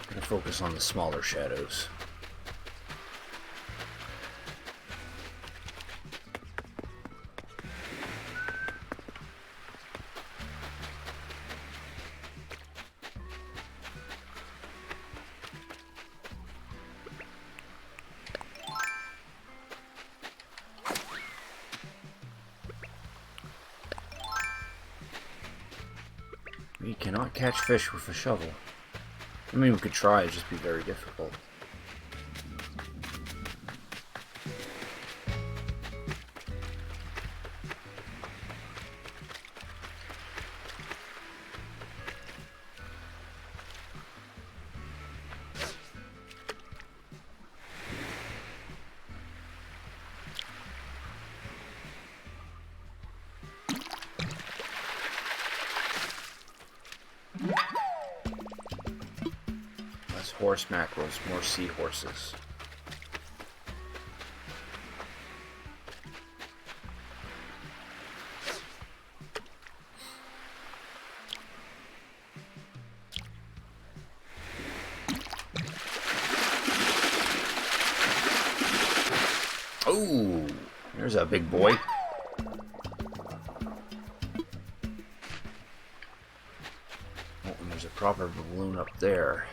Gonna focus on the smaller shadows. We cannot catch fish with a shovel. I mean, we could try, it'd just be very difficult. Less horse mackerels, more seahorses. Oh, there's a big boy. Oh, and there's a proper balloon up there.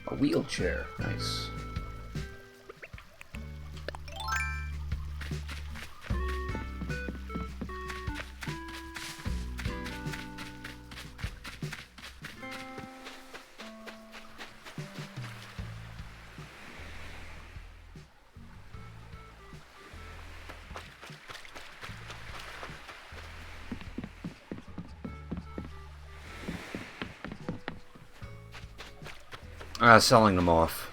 A wheelchair, nice. Selling them off.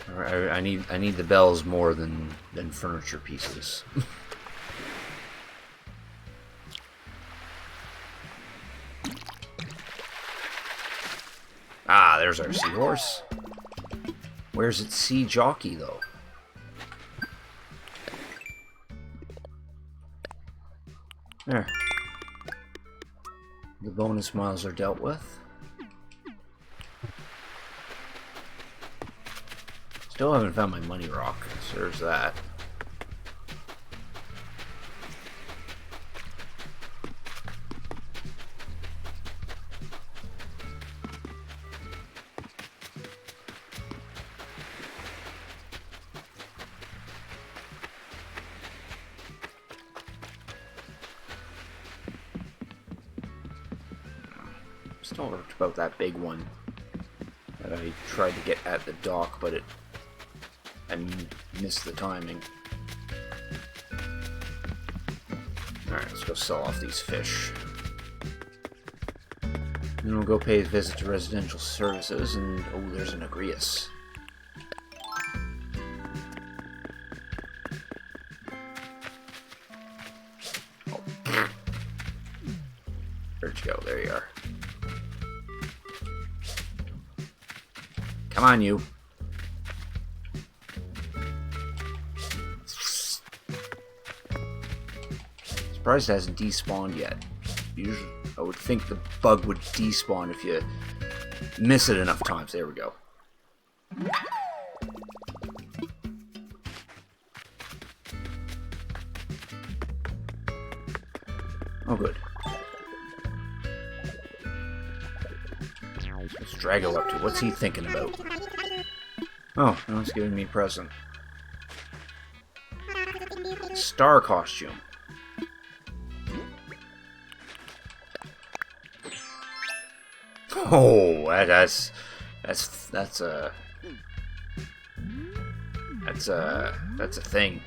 I need the bells more than furniture pieces. Ah, there's our seahorse. Where's its sea jockey though? There. The bonus miles are dealt with. Still haven't found my money rock, so there's that. Still worked about that big one that I tried to get at the dock, but I missed the timing. Alright, let's go sell off these fish. Then we'll go pay a visit to residential services, and oh, there's an Agrias. Oh. Where'd you go? There you are. Come on, you. Surprised it hasn't despawned yet. Usually, I would think the bug would despawn if you miss it enough times. There we go. Oh, good. What's Drago up to? What's he thinking about? Oh, now he's giving me a present. Star costume. Oh, that's a thing.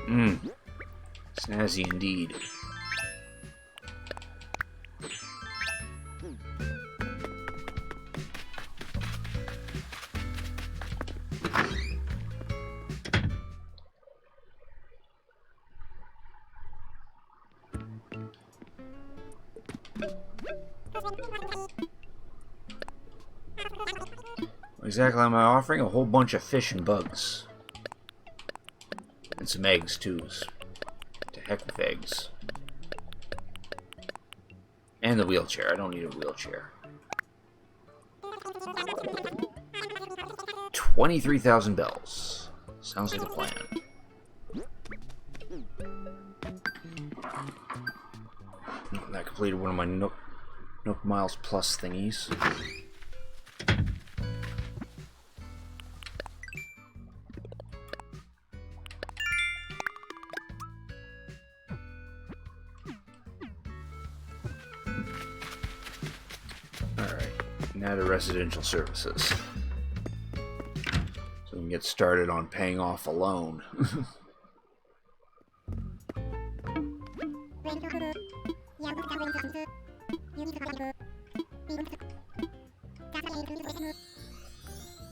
Mmm. Snazzy indeed. Exactly am I offering? A whole bunch of fish and bugs. And some eggs, too. To heck with eggs. And the wheelchair. I don't need a wheelchair. 23,000 bells. Sounds like a plan. That completed one of my Nook Miles Plus thingies. Alright, now to residential services. So we can get started on paying off a loan.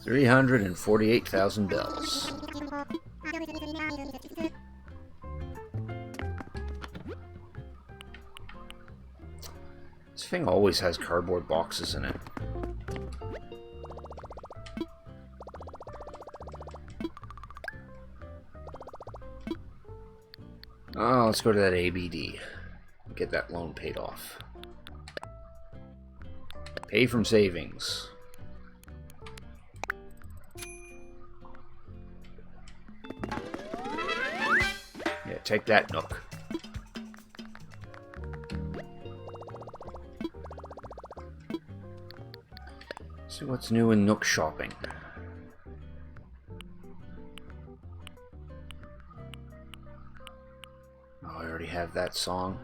$348,000 bells. This thing always has cardboard boxes in it. Oh, let's go to that ABD. Get that loan paid off. Pay from savings. Yeah, take that, Nook. See what's new in Nook shopping. Oh, I already have that song.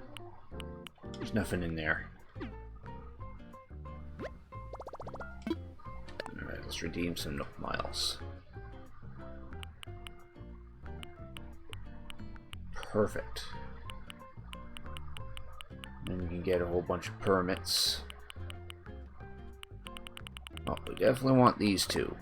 There's nothing in there. Alright, let's redeem some Nook Miles. Perfect. Then we can get a whole bunch of permits. Oh, we definitely want these two.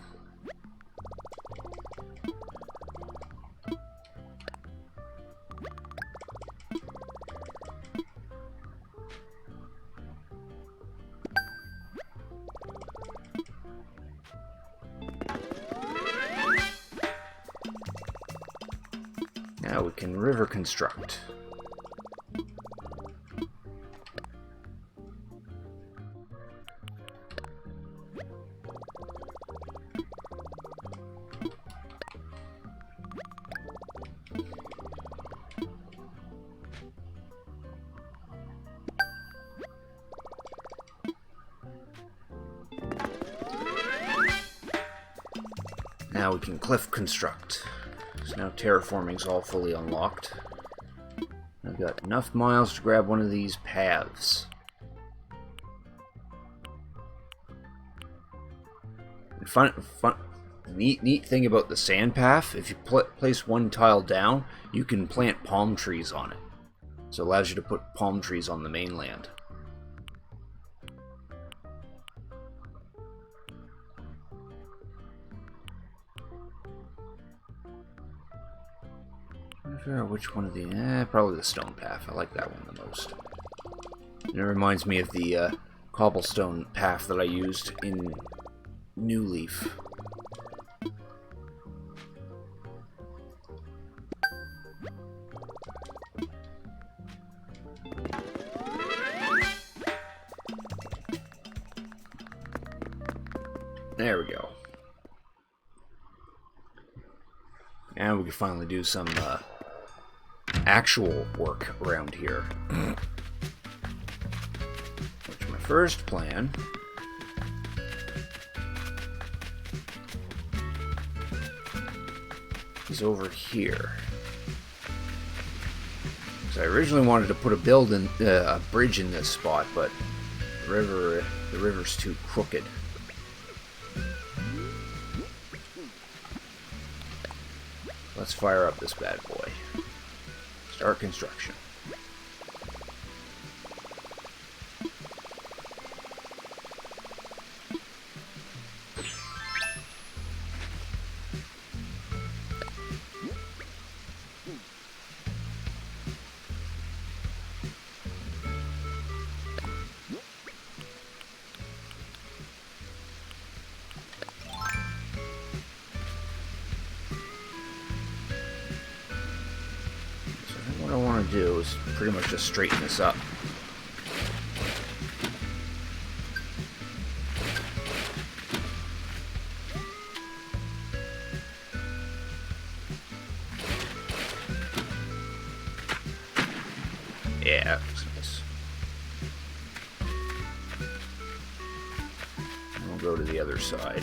Now we can river construct. Now we can cliff construct. So now terraforming's all fully unlocked. I've got enough miles to grab one of these paths. And neat thing about the sand path, if you place one tile down, you can plant palm trees on it. So it allows you to put palm trees on the mainland. Which one of the... probably the stone path. I like that one the most. And it reminds me of the cobblestone path that I used in New Leaf. There we go. And we can finally do some actual work around here. Which my first plan is over here. So I originally wanted to put a bridge in this spot, but the river's too crooked. Let's fire up this bad boy. Start construction. What I want to do is pretty much just straighten this up. Yeah, that looks nice. And we'll go to the other side.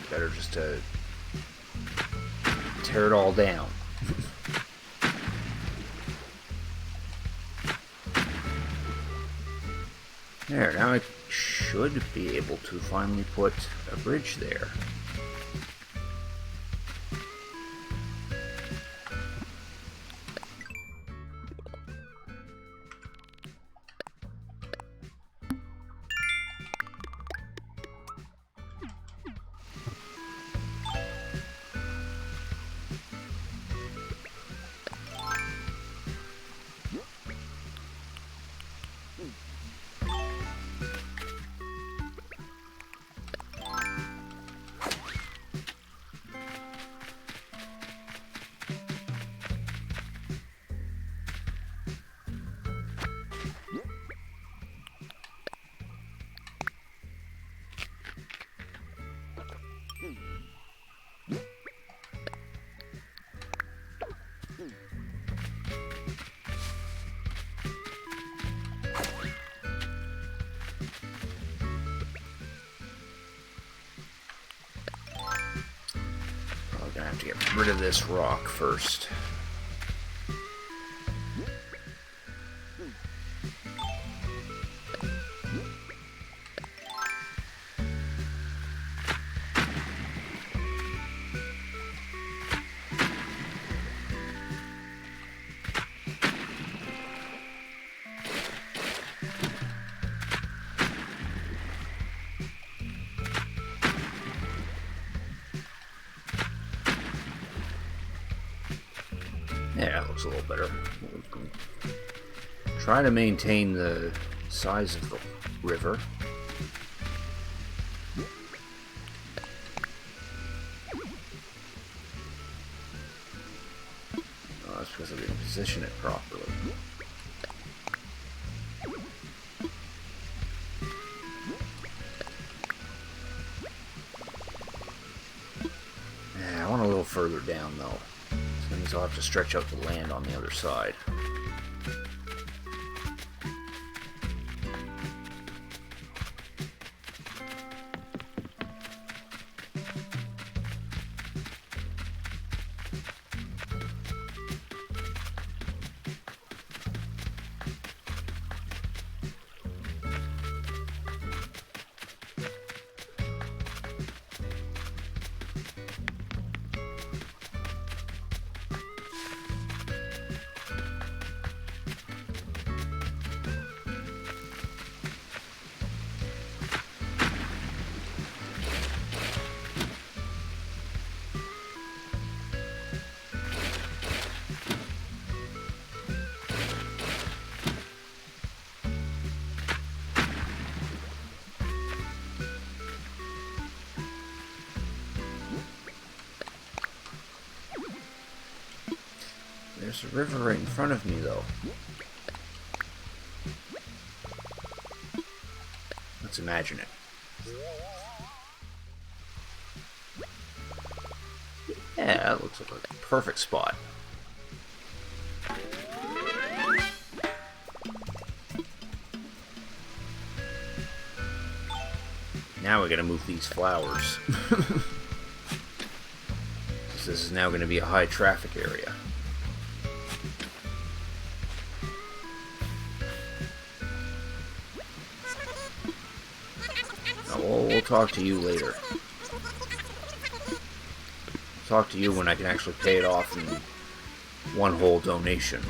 Better just to tear it all down. There, now I should be able to finally put a bridge there. I'm gonna have to get rid of this rock first. Yeah, that looks a little better. Try to maintain the size of the river. Oh, that's because I didn't position it properly. Yeah, I want a little further down though. That means I'll have to stretch out the land on the other side. There's a river right in front of me, though. Let's imagine it. Yeah, that looks like a perfect spot. Now we gotta move these flowers. This is now gonna be a high traffic area. We'll talk to you later. Talk to you when I can actually pay it off in one whole donation.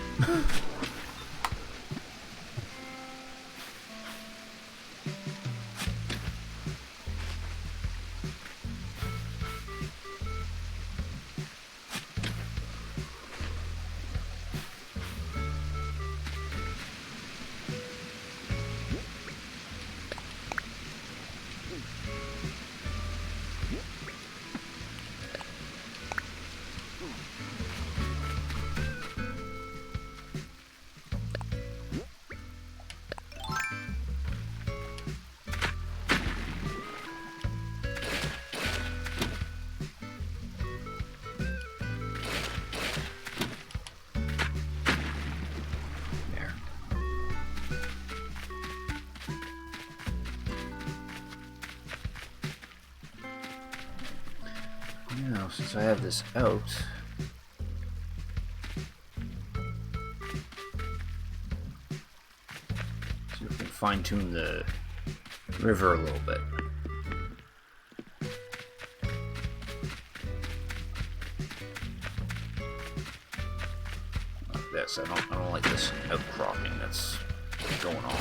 Now, since I have this out, see if we can fine-tune the river a little bit. Like this. I don't like this outcropping that's going on.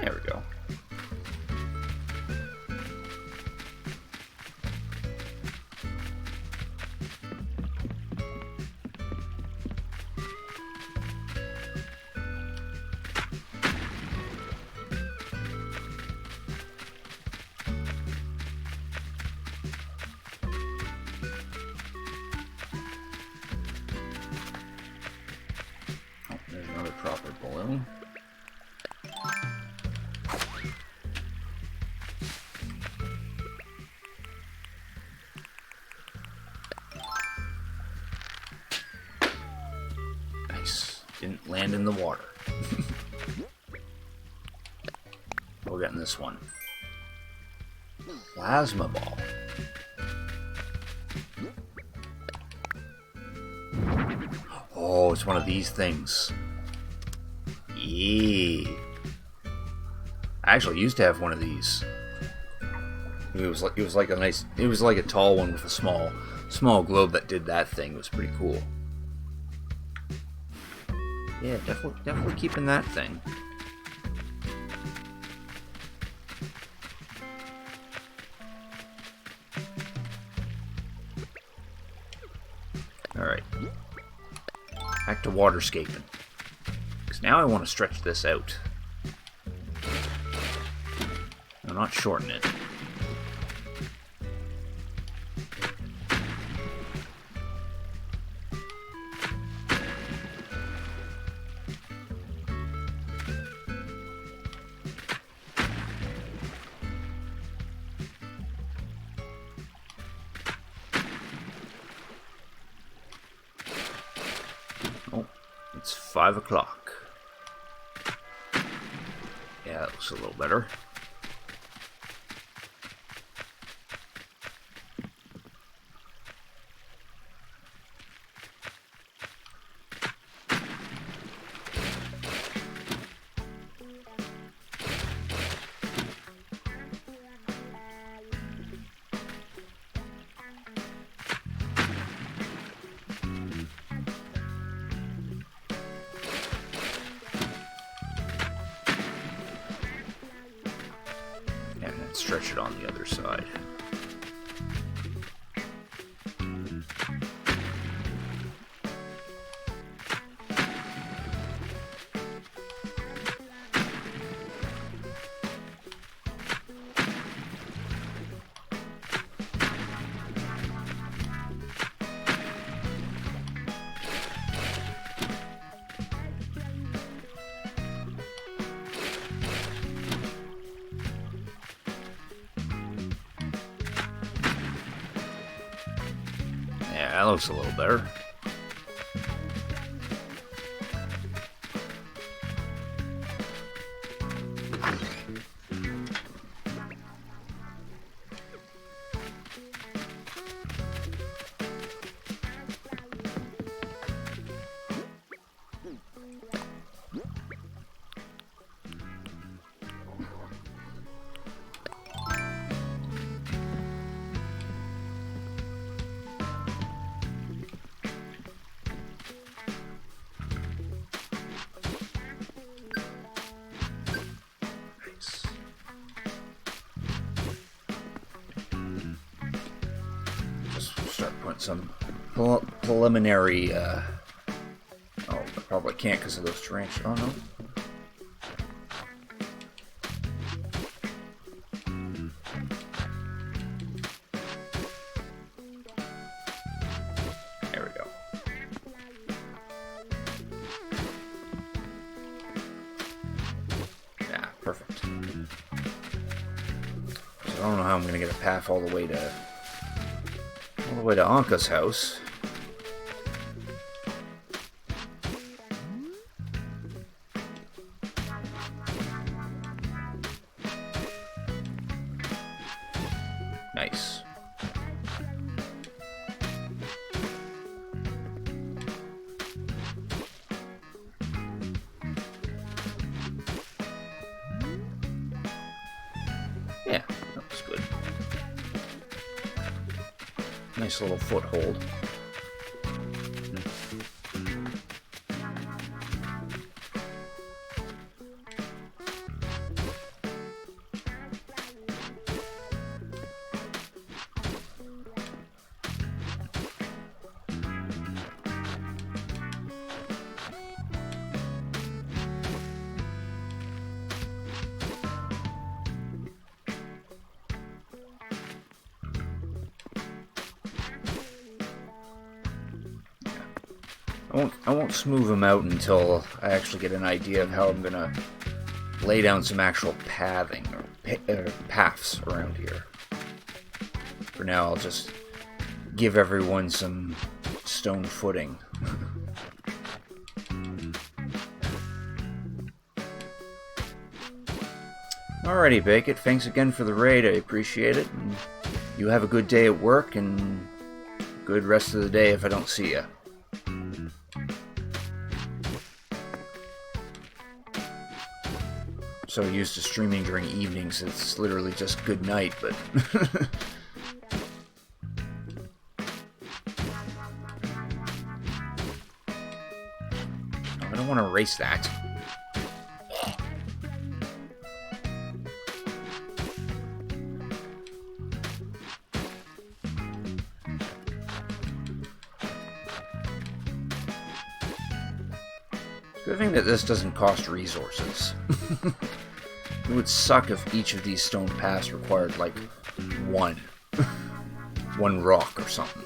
There we go. Oh, there's another proper balloon. Didn't land in the water. We're getting this one. Plasma ball. Oh, it's one of these things. Yeah. I actually used to have one of these. It was like a tall one with a small globe that did that thing. It was pretty cool. Yeah, definitely keeping that thing. Alright. Back to waterscaping. Because now I want to stretch this out. No, not shorten it. Oh, it's 5 o'clock. Yeah, that looks a little better. stretch it on the other side. Yeah, that looks a little better. Some preliminary, oh, I probably can't because of those terrains. Oh, no. There we go. Yeah, perfect. So I don't know how I'm going to get a path all the way to Anka's house. Nice. Yeah, that was good. Nice little foothold. I won't smooth them out until I actually get an idea of how I'm gonna lay down some actual pathing or paths around here. For now, I'll just give everyone some stone footing. Alrighty, Bakit. Thanks again for the raid. I appreciate it. And you have a good day at work and good rest of the day if I don't see you. So used to streaming during evenings, it's literally just good night, but I don't want to erase that. Good thing that this doesn't cost resources. It would suck if each of these stone paths required, like, one rock or something.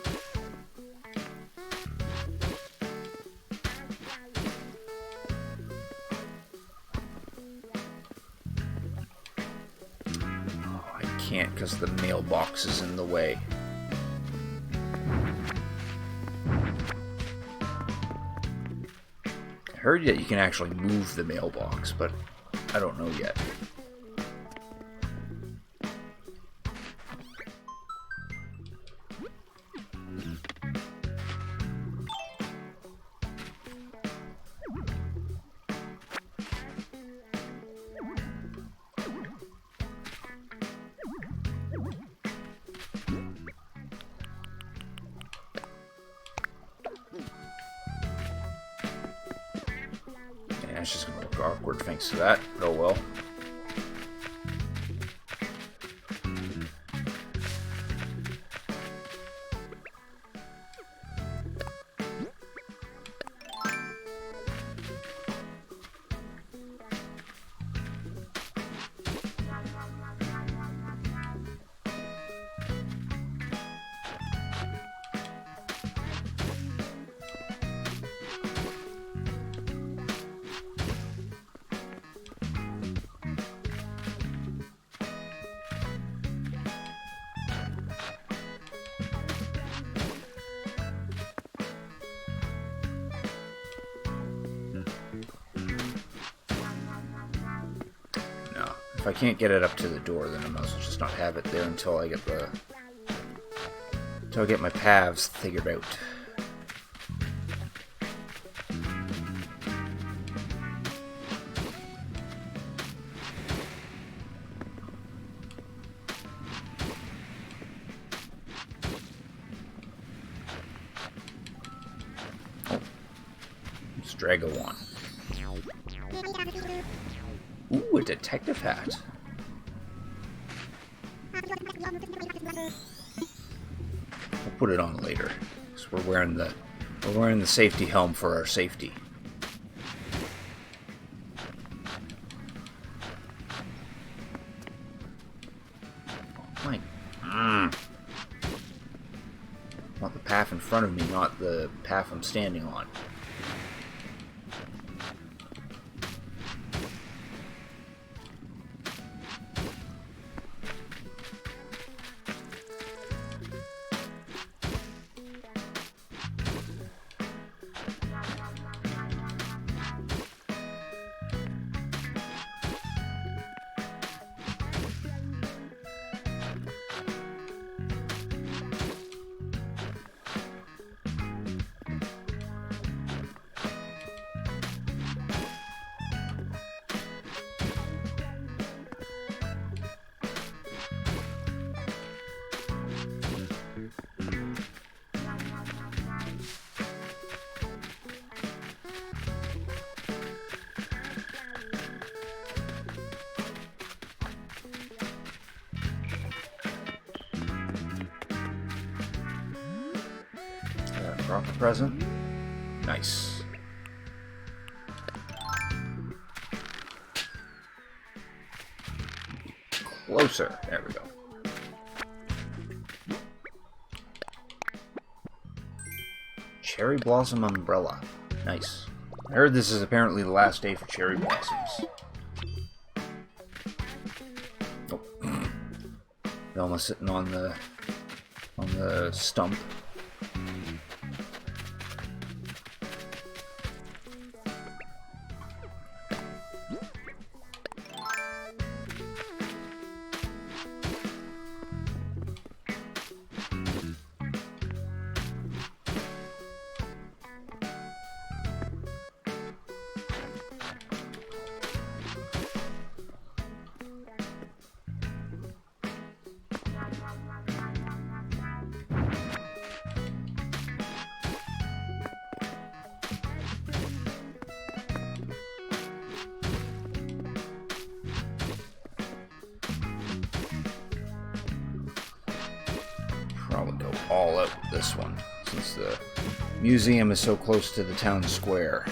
Oh, I can't because the mailbox is in the way. I heard that you can actually move the mailbox, but I don't know yet. It's just gonna look awkward thanks to that. Oh well. If I can't get it up to the door, then I might as well just not have it there until I get my paths figured out. Drago 1. Ooh, a detective hat. We'll put it on later, because we're wearing the safety helm for our safety. Like, want the path in front of me, not the path I'm standing on. Drop the present. Nice. Closer. There we go. Cherry Blossom Umbrella. Nice. I heard this is apparently the last day for cherry blossoms. Oh. Velma's sitting on the stump. Probably go all out with this one, since the museum is so close to the town square.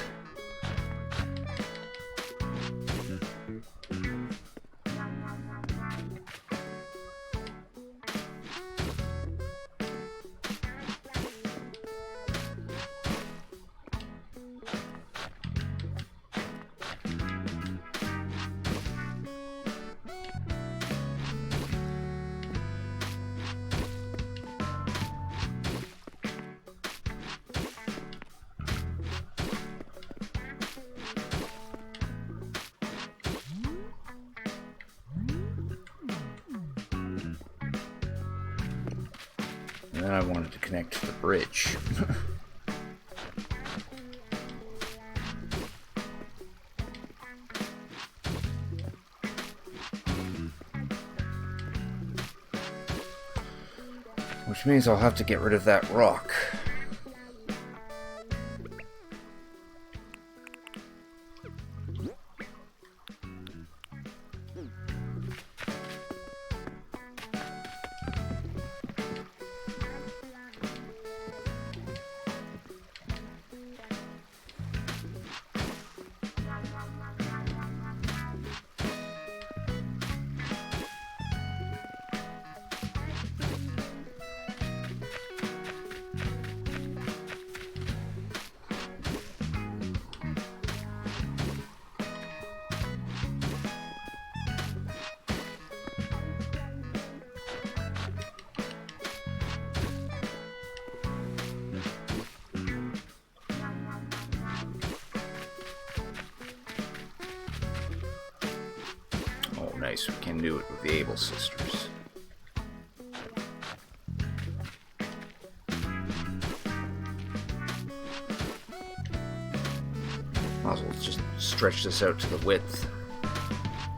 And then I wanted to connect to the bridge. Which means I'll have to get rid of that rock. nice. We can do it with the Able sisters. Might as well just stretch this out to the width.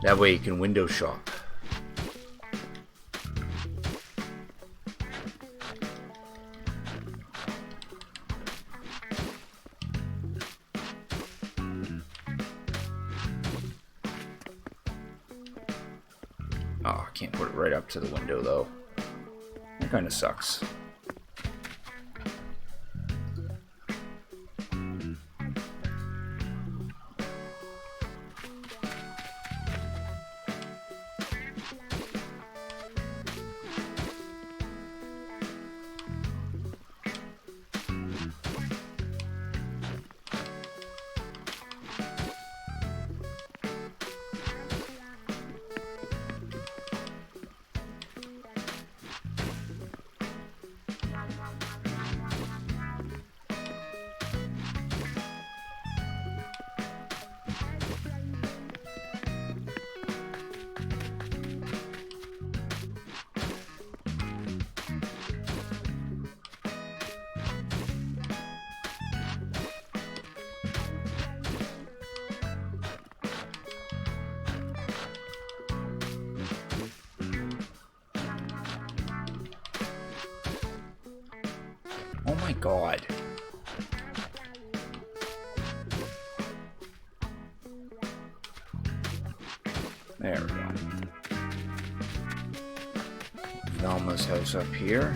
That way you can window shop. Oh, I can't put it right up to the window though. That kind of sucks. Oh my god. There we go. Velma's house up here.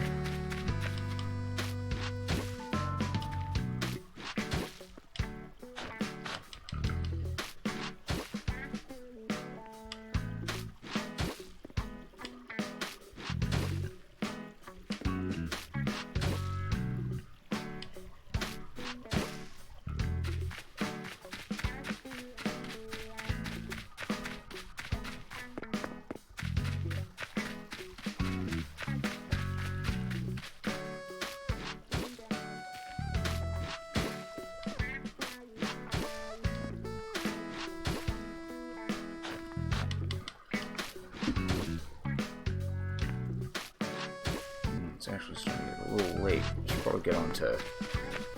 It's actually starting to get a little late. Should probably get on to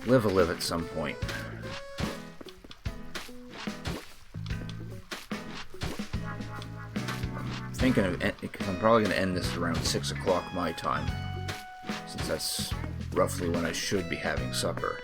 Live a Live at some point. I'm thinking of because I'm probably going to end this around 6 o'clock my time, since that's roughly when I should be having supper.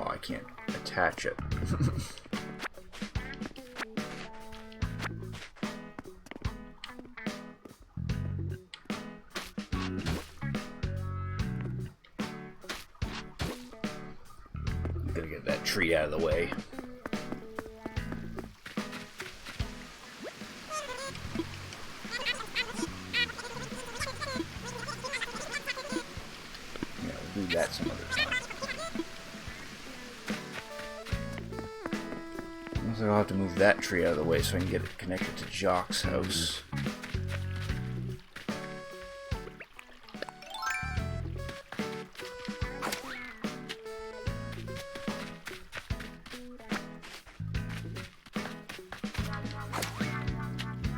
I can't attach it. I'm gonna get that tree out of the way. Yeah, we'll do that some other time. I'll have to move that tree out of the way so I can get it connected to Jock's house.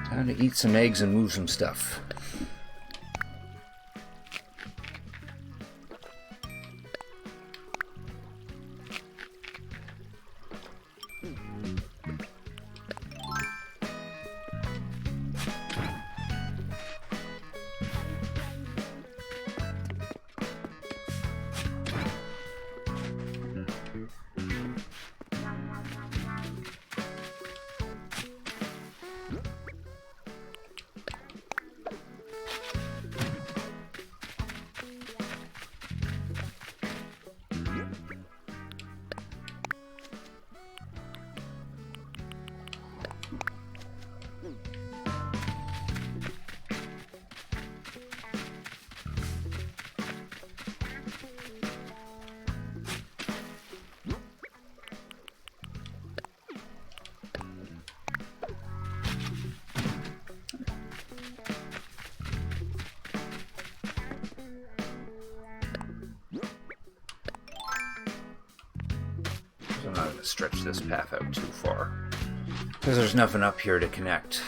Time to eat some eggs and move some stuff. to stretch this path out too far. Because there's nothing up here to connect.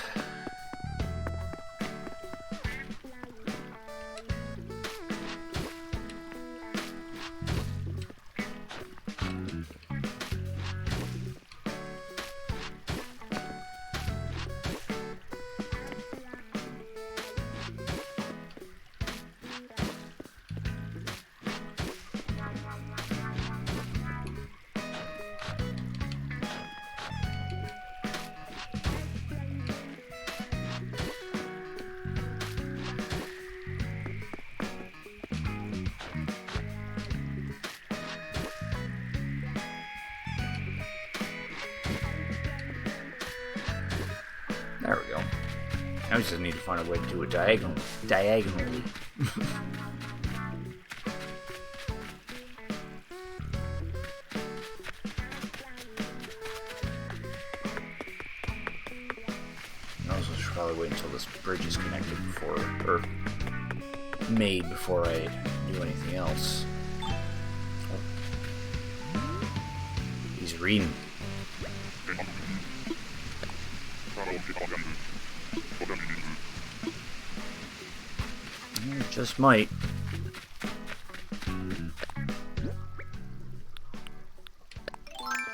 There we go. Now we just need to find a way to do it diagonally. I also should probably wait until this bridge is connected before, or made before I do anything else. Oh. He's reading. Just might.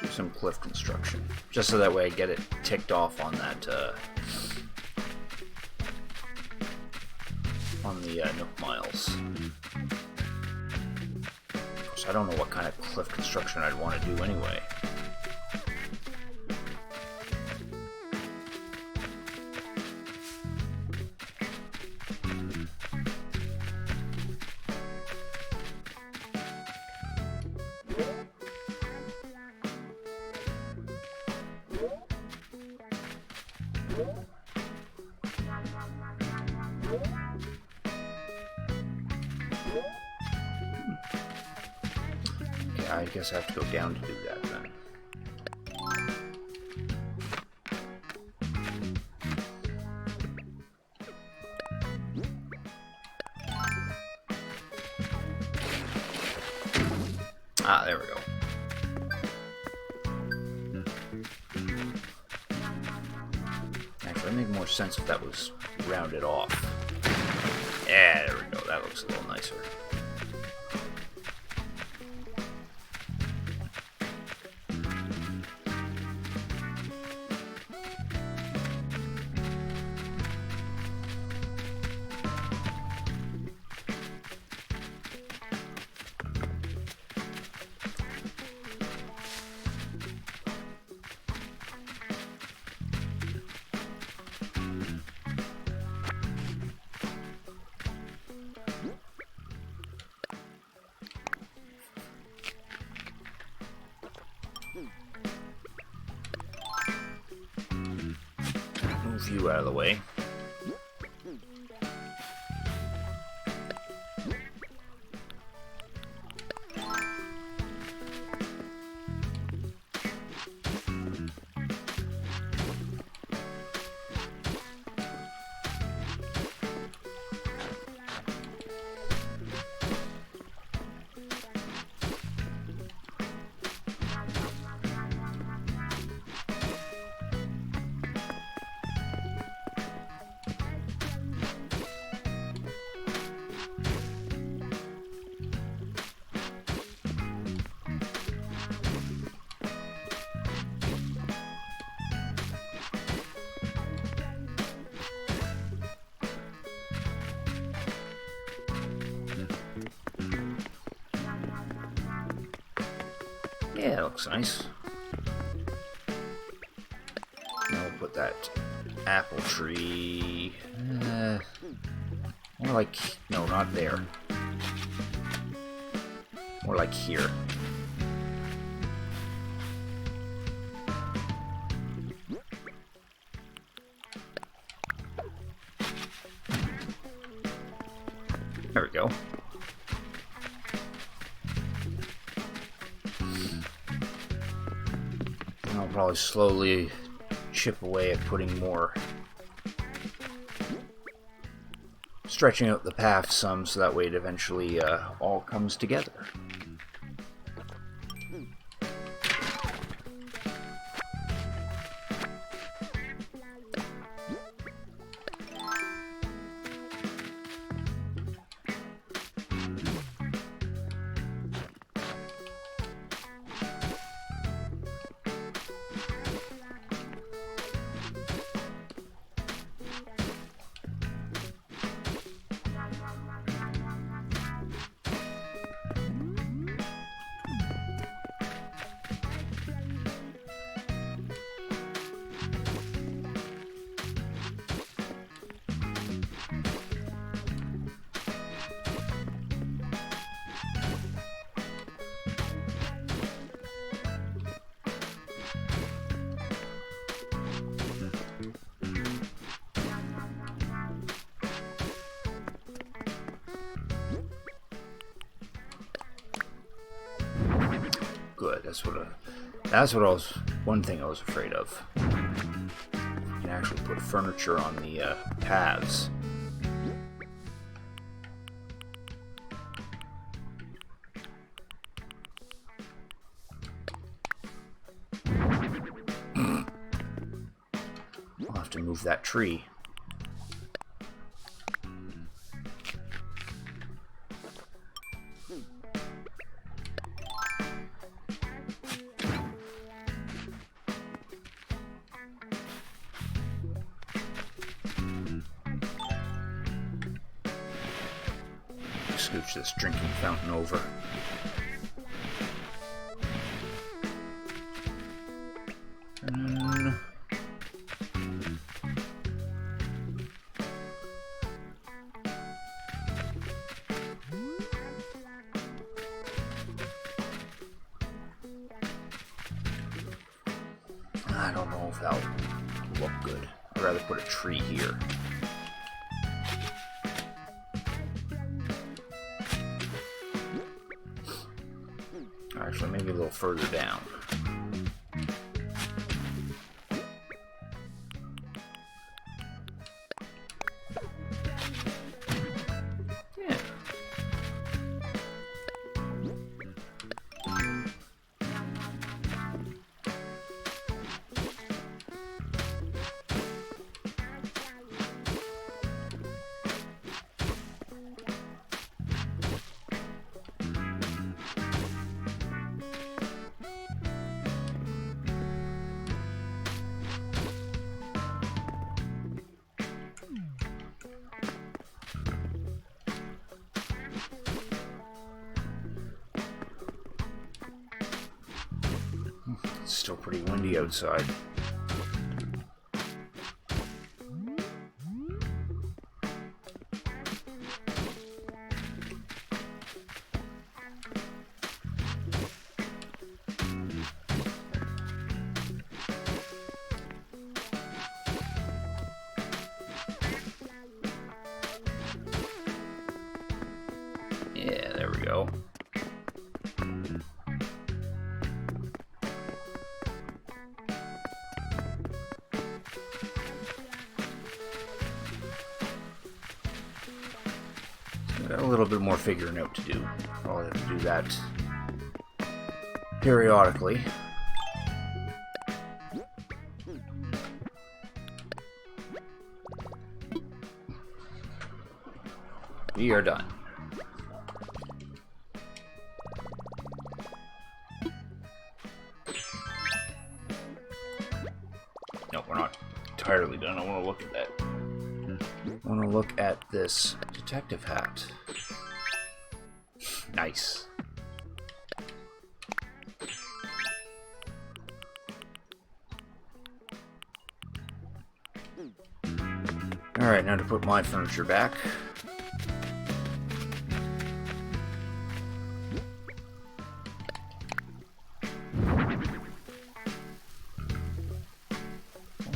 Do some cliff construction. Just so that way I get it ticked off on that, on the Nook Miles. Of course, I don't know what kind of cliff construction I'd want to do anyway. I guess I have to go down to do that then. Ah, there we go. Actually, it'd make more sense if that was rounded off. Yeah, there we go. That looks a little nicer. Move you out of the way. Yeah, it looks nice. Now we'll put that apple tree... more like... no, not there. More like here. There we go. I'll probably slowly chip away at putting more, stretching out the path some so that way it eventually all comes together. That's what I was. One thing I was afraid of. You can actually put furniture on the paths. I'll have to move that tree. Scooch this drinking fountain over. I don't know if that'll look good. I'd rather put a tree here. Actually, maybe a little further down. Yeah. It's still pretty windy outside. Yeah, there we go. Got a little bit more figuring out to do. I'll have to do that periodically. We are done. No, we're not entirely done. I want to look at that. I want to look at this detective hat. Nice. Alright, now to put my furniture back.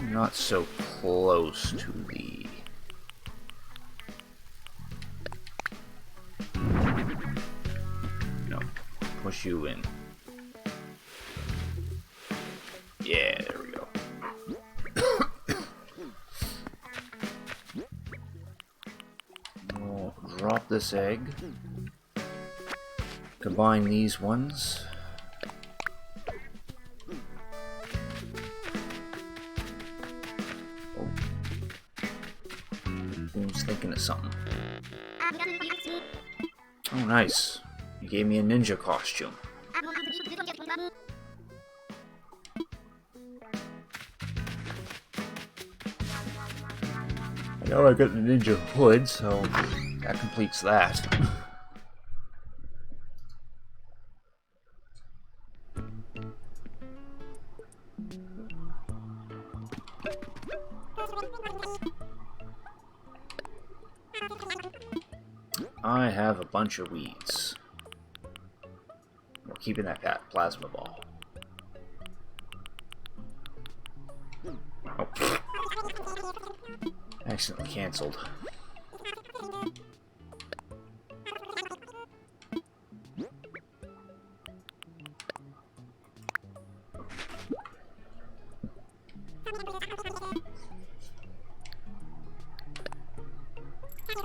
Not so close to the... No, push you in. Yeah, there we go. We'll drop this egg. Combine these ones. Who's thinking of something? Oh, nice. You gave me a ninja costume. I know I got the ninja hood, so that completes that. I have a bunch of weeds. We're keeping that plasma ball. Oh. Accidentally cancelled. We'll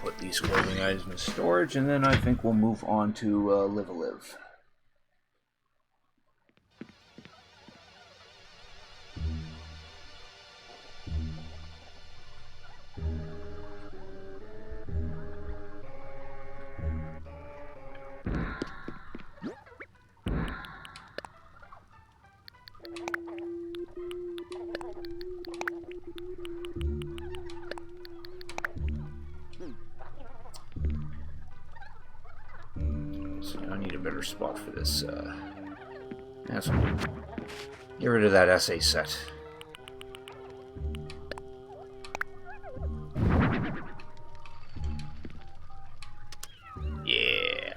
put these clothing items in storage, and then I think we'll move on to Live-A-Live. I need a better spot for this. That's one. Get rid of that essay set. Yeah.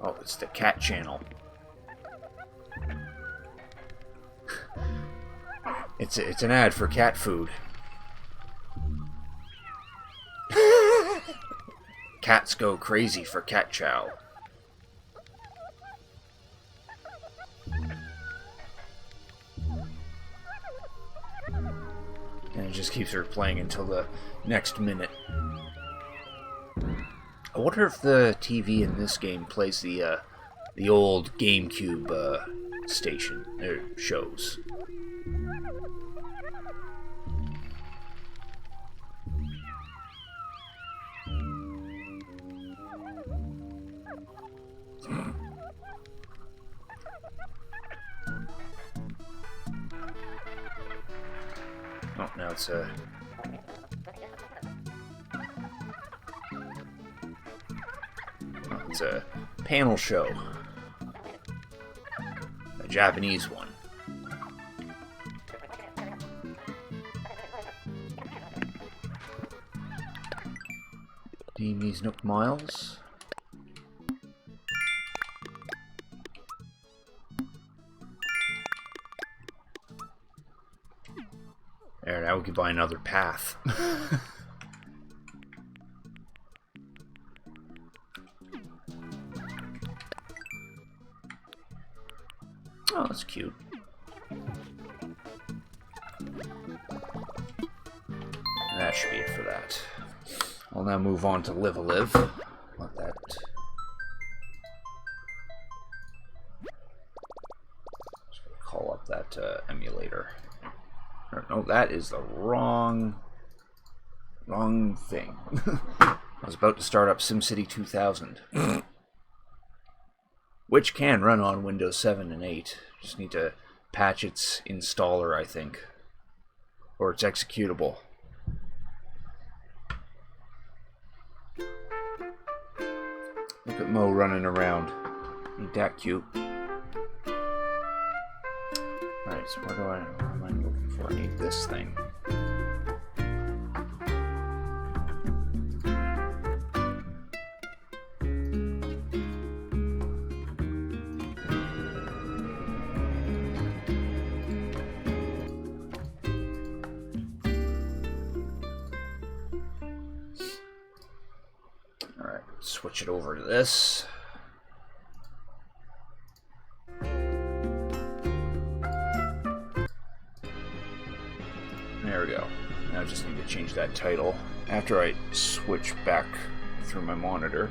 Oh, it's the cat channel. It's an ad for cat food. Cats go crazy for cat chow. And it just keeps replaying until the next minute. I wonder if the TV in this game plays the old GameCube station shows. Oh, now it's a panel show. A Japanese one. Amy's Nook Miles. There, now we can buy another path. Oh, that's cute. That should be it for that. I'll now move on to Live-A-Live. Let that... Just gonna call up that emulator. No, that is the wrong thing. I was about to start up SimCity 2000. Which can run on Windows 7 and 8. Just need to patch its installer, I think. Or its executable. Look at Mo running around. Ain't that cute? Alright, so what am I looking for? I need this thing. Alright, switch it over to this. There we go. Now I just need to change that title after I switch back through my monitor.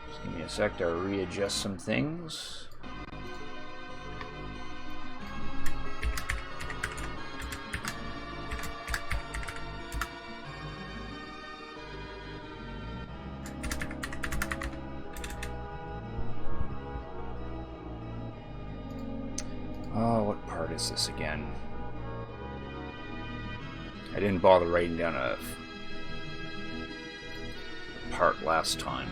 Just give me a sec to readjust some things. Oh, what part is this again? I didn't bother writing down a part last time.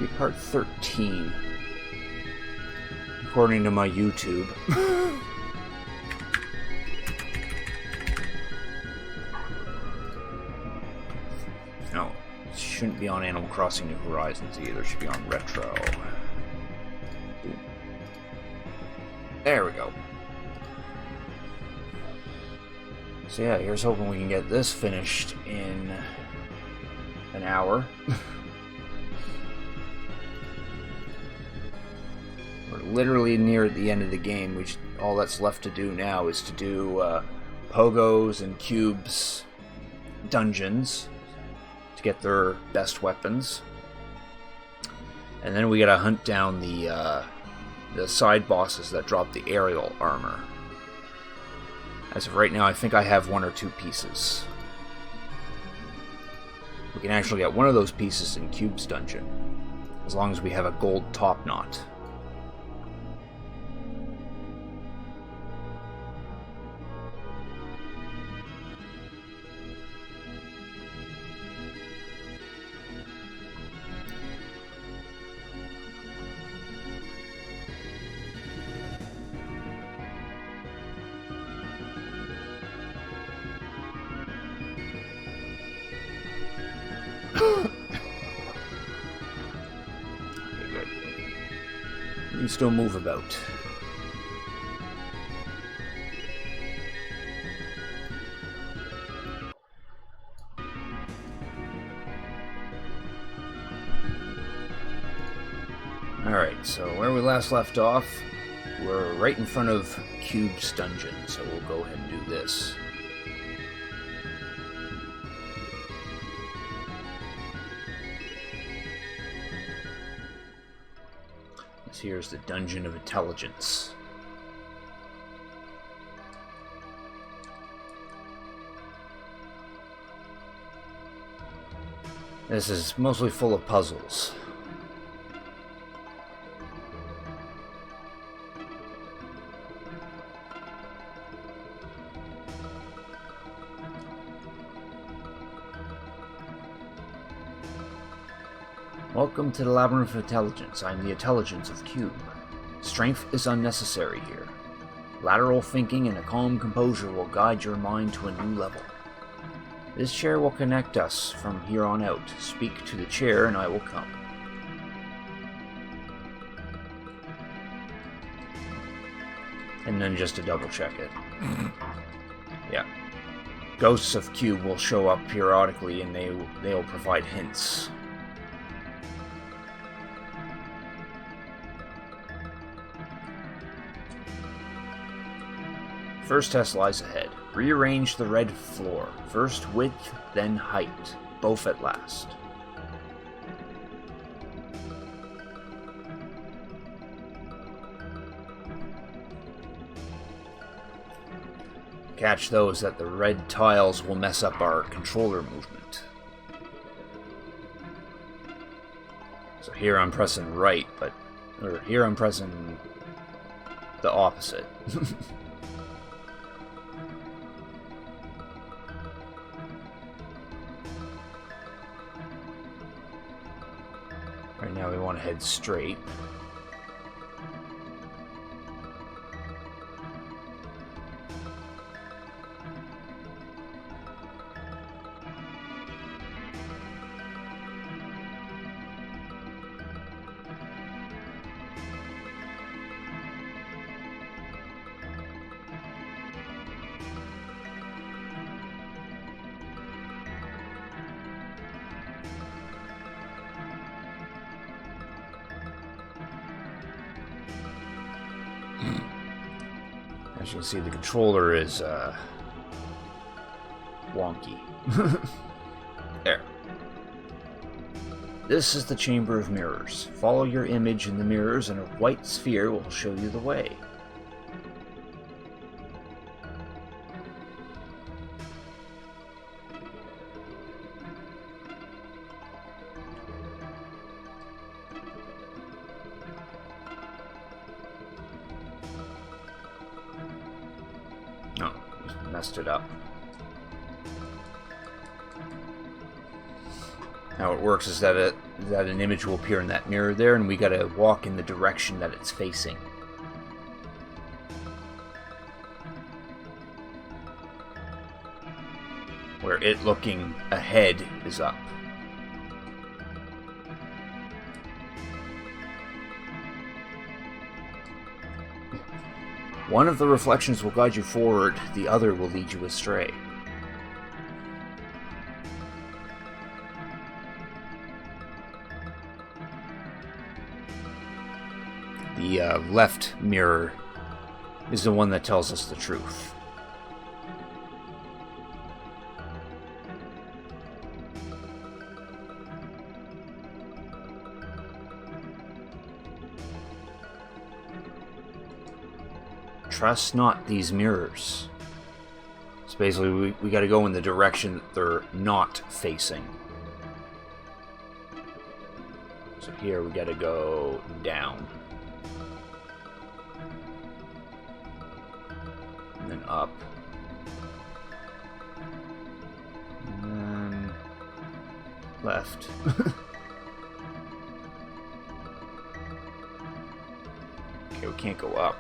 Be part 13, according to my YouTube. No, it shouldn't be on Animal Crossing New Horizons either. It should be on Retro. There we go. So yeah, here's hoping we can get this finished in an hour. We're literally near the end of the game. All that's left to do now is to do Pogo's and Cube's dungeons to get their best weapons, and then we gotta hunt down the side bosses that drop the aerial armor. As of right now, I think I have 1 or 2 pieces. We can actually get one of those pieces in Cube's dungeon, as long as we have a gold top knot. You can still move about. Alright, so where we last left off, we're right in front of Cube's dungeon, so we'll go ahead and do this. Here's the Dungeon of Intelligence. This is mostly full of puzzles. Welcome to the Labyrinth of Intelligence. I'm the intelligence of Cube. Strength is unnecessary here. Lateral thinking and a calm composure will guide your mind to a new level. This chair will connect us from here on out. Speak to the chair and I will come. And then just to double check it. Yeah. Ghosts of Cube will show up periodically and they'll provide hints. First test lies ahead. Rearrange the red floor. First width, then height. Both at last. Catch those that the red tiles will mess up our controller movement. So here I'm pressing right, or here I'm pressing the opposite. Right now we want to head straight. As you can see, the controller is wonky. There. This is the Chamber of Mirrors. Follow your image in the mirrors and a white sphere will show you the way. No, just messed it up. How it works is that an image will appear in that mirror there, and we gotta walk in the direction that it's facing. Where it looking ahead is up. One of the reflections will guide you forward, the other will lead you astray. The left mirror is the one that tells us the truth. Trust not these mirrors. So basically, we got to go in the direction that they're not facing. So here we got to go down. And then up. And then left. Okay, we can't go up.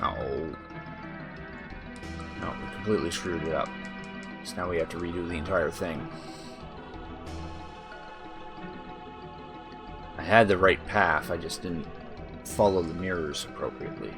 Oh. No, we completely screwed it up. So now we have to redo the entire thing. I had the right path, I just didn't follow the mirrors appropriately.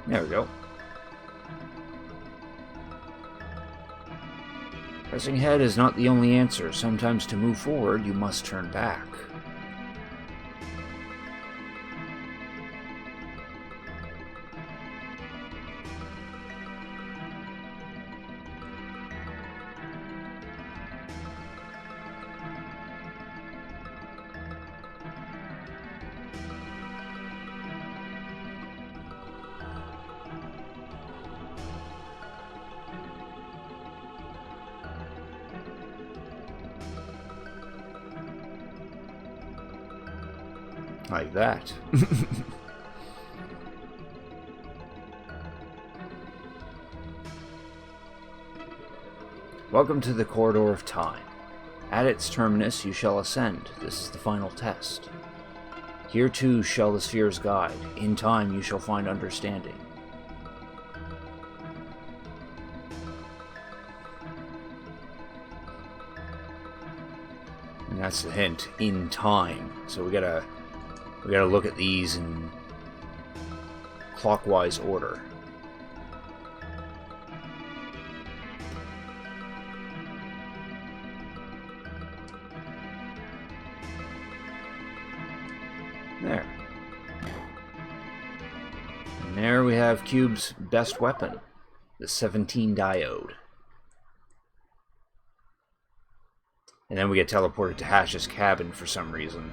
There we go. Pressing ahead is not the only answer. Sometimes to move forward, you must turn back. Like that. Welcome to the Corridor of Time. At its terminus you shall ascend. This is the final test. Here too shall the spheres guide. In time you shall find understanding. And that's the hint. In time. So we gotta look at these in clockwise order. There. And there we have Cube's best weapon, the 17 diode. And then we get teleported to Hash's cabin for some reason.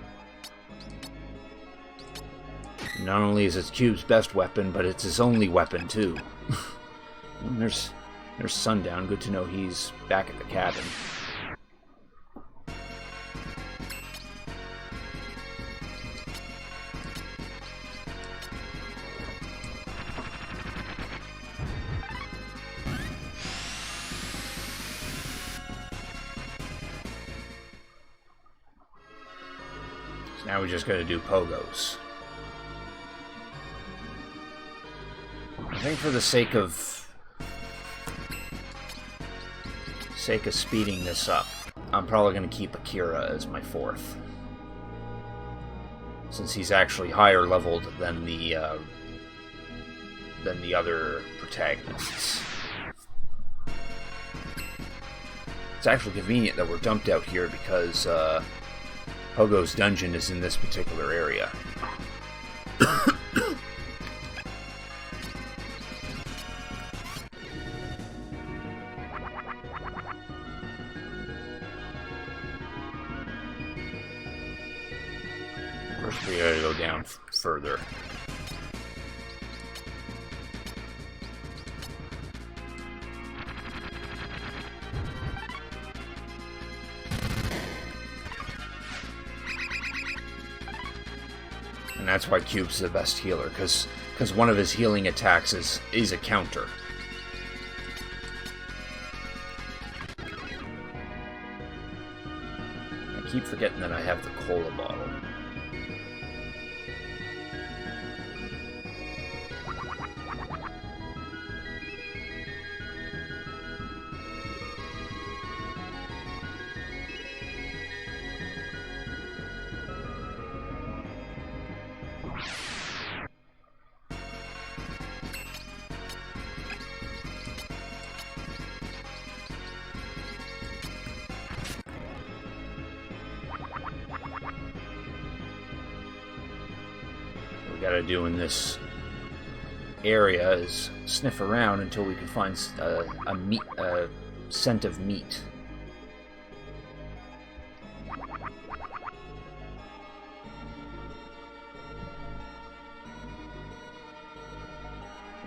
Not only is it Cube's best weapon, but it's his only weapon, too. And there's Sundown. Good to know he's back at the cabin. So now we just gotta do pogos. I think for the sake of speeding this up, I'm probably going to keep Akira as my fourth. since he's actually higher leveled than the other protagonists. It's actually convenient that we're dumped out here because Pogo's dungeon is in this particular area. First we gotta go down further. And that's why Cube's the best healer, because one of his healing attacks is a counter. I keep forgetting that I have the cola bottle. Gotta do in this area is sniff around until we can find a scent of meat.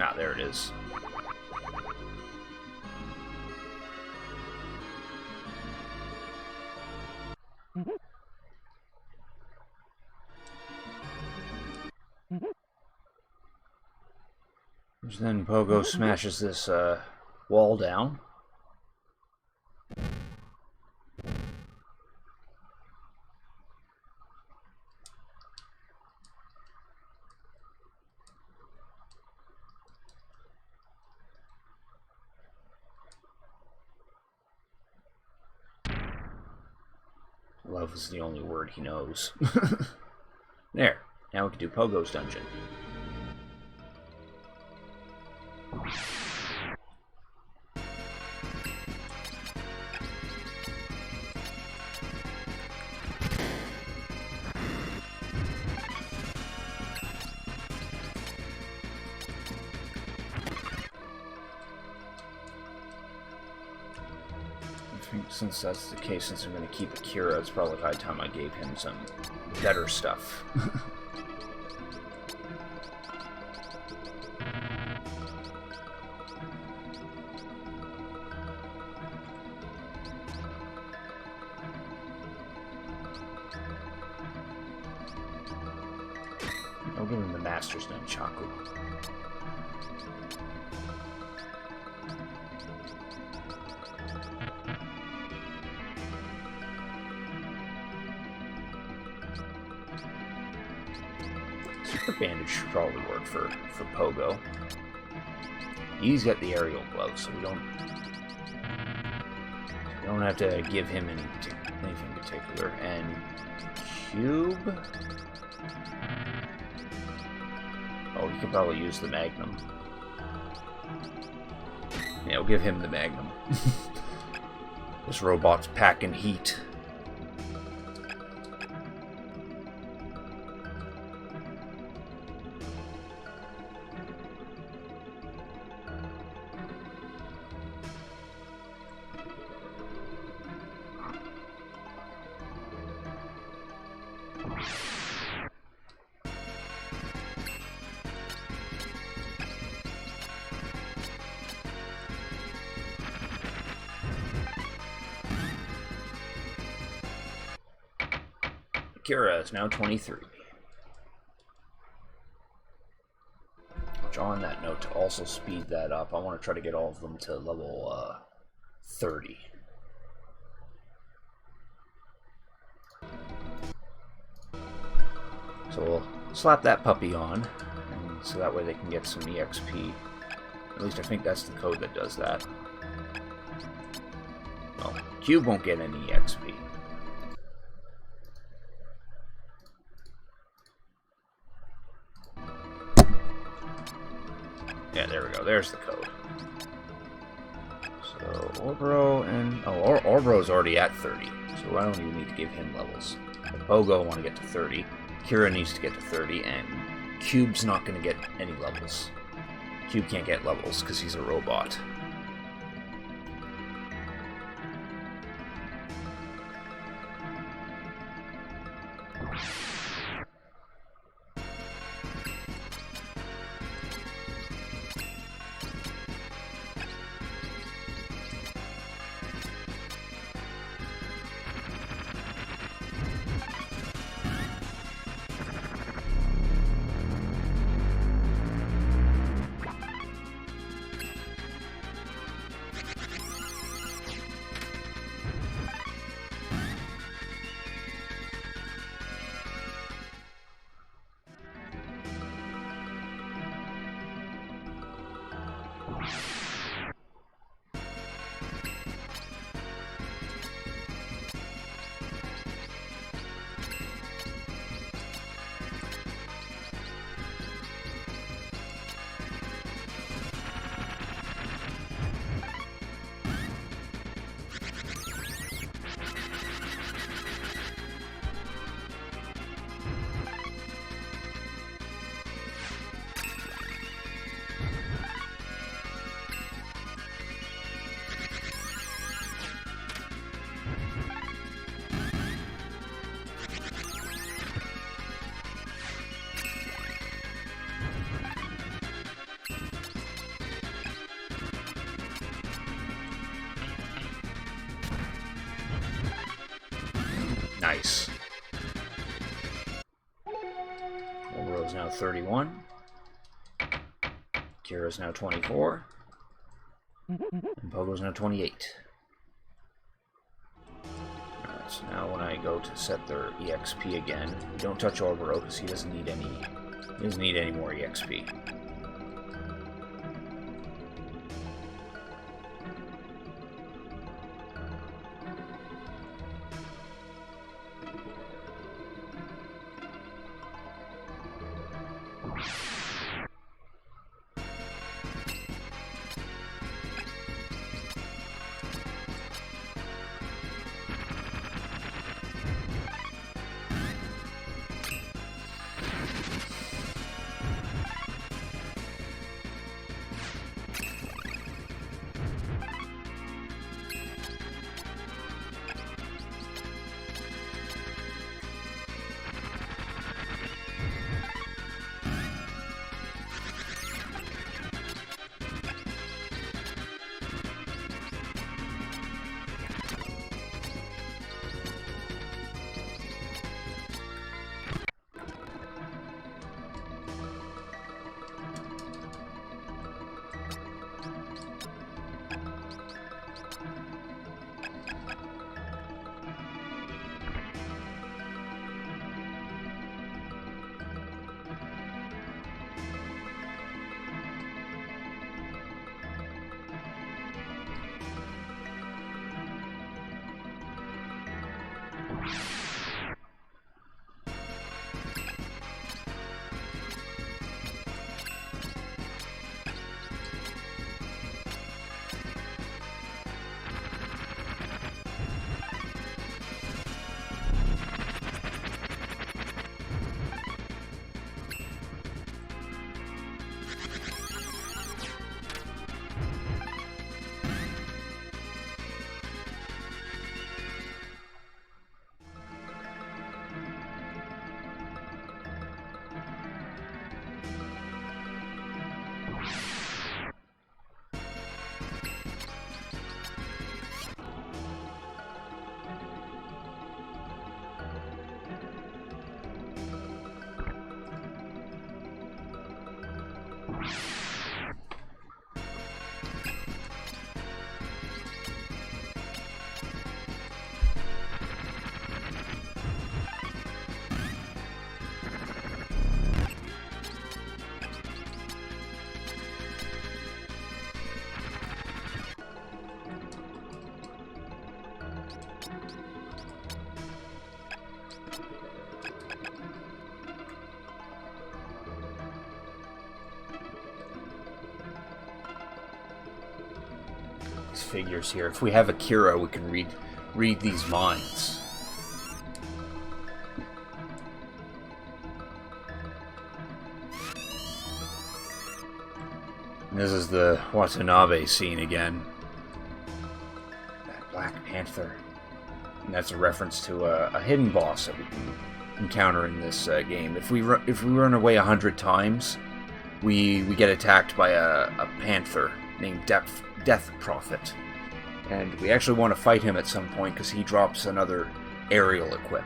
Ah, there it is. Then Pogo smashes this wall down. Love is the only word he knows. There. Now we can do Pogo's dungeon. Since that's the case, since I'm going to keep Akira, it's probably high time I gave him some better stuff. I'll give him the Master's Nunchaku. Super Bandage should probably work for Pogo. He's got the aerial gloves, so we don't have to give him anything particular. And Cube. Oh, he could probably use the Magnum. Yeah, we'll give him the Magnum. This robot's packing heat. Akira is now 23. Which, on that note, to also speed that up, I want to try to get all of them to level 30. So we'll slap that puppy on, and so that way they can get some EXP. At least I think that's the code that does that. Well, Cube won't get any EXP. Yeah, there we go. There's the code. So, Orbro and... Oh, Orbro's already at 30, so I don't even need to give him levels. Pogo I want to get to 30. Kira needs to get to 30, and Cube's not going to get any levels. Cube can't get levels because he's a robot. Nice. Orbro's now 31. Kira's now 24. And Pogo's now 28. Alright, so now when I go to set their EXP again, don't touch Orbro because he doesn't need any more EXP. these figures here. If we have Akira, we can read these minds. This is the Watanabe scene again. That Black Panther. And that's a reference to a hidden boss that we can encounter in this game. If we run away 100 times, we get attacked by a panther named Death Prophet. And we actually want to fight him at some point because he drops another aerial equip.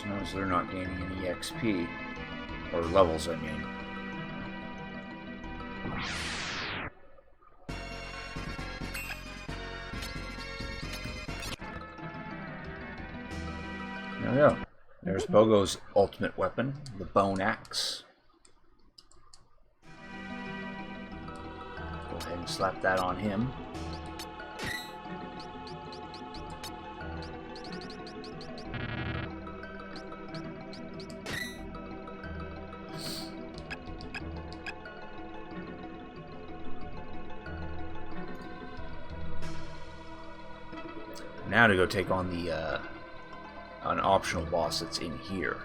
Notice they're not gaining any XP. Or levels, I mean. There we go. There's Bogo's ultimate weapon, the Bone Axe. Go ahead and slap that on him. Now to go take on the an optional boss that's in here.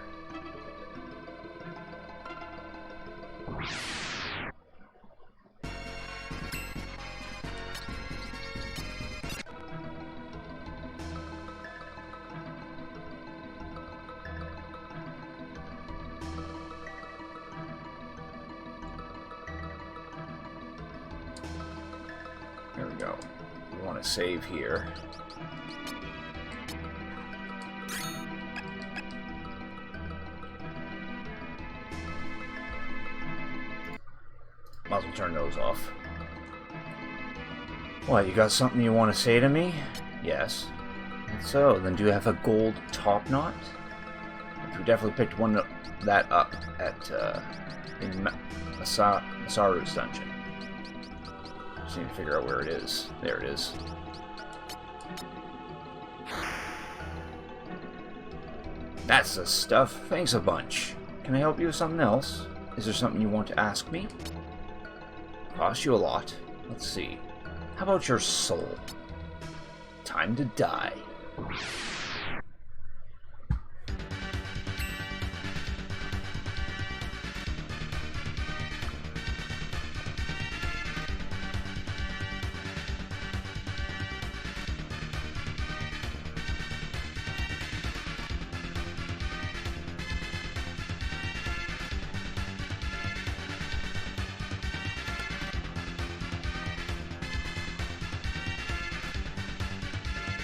There we go. We want to save here. Might as well turn those off. What, you got something you want to say to me? Yes. So, then do you have a gold top knot? We definitely picked that up at in Masaru's dungeon. Just need to figure out where it is. There it is. That's the stuff. Thanks a bunch. Can I help you with something else? Is there something you want to ask me? Cost you a lot. Let's see. How about your soul? Time to die.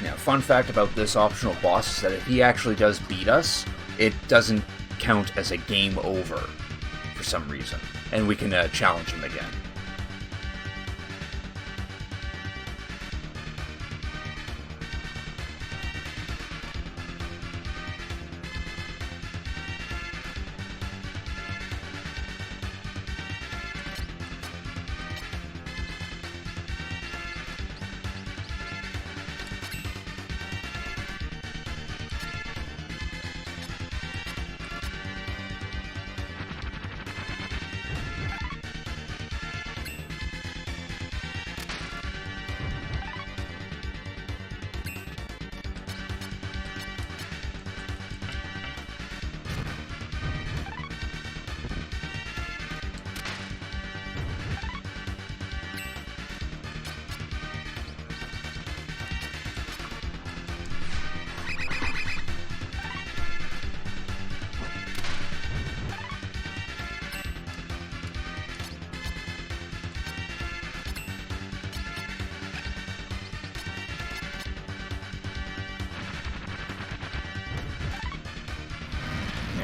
Now, fun fact about this optional boss is that if he actually does beat us, it doesn't count as a game over for some reason, and we can challenge him again.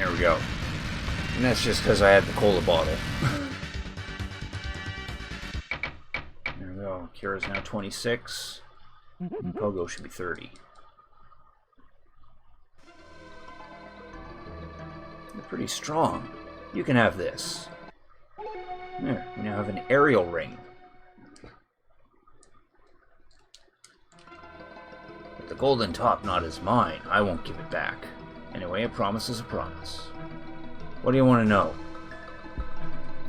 There we go. And that's just because I had the cola bottle. There we go. Kira's now 26. And Pogo should be 30. They're pretty strong. You can have this. There, we now have an aerial ring. But the golden top knot is mine. I won't give it back. Anyway, a promise is a promise. What do you want to know?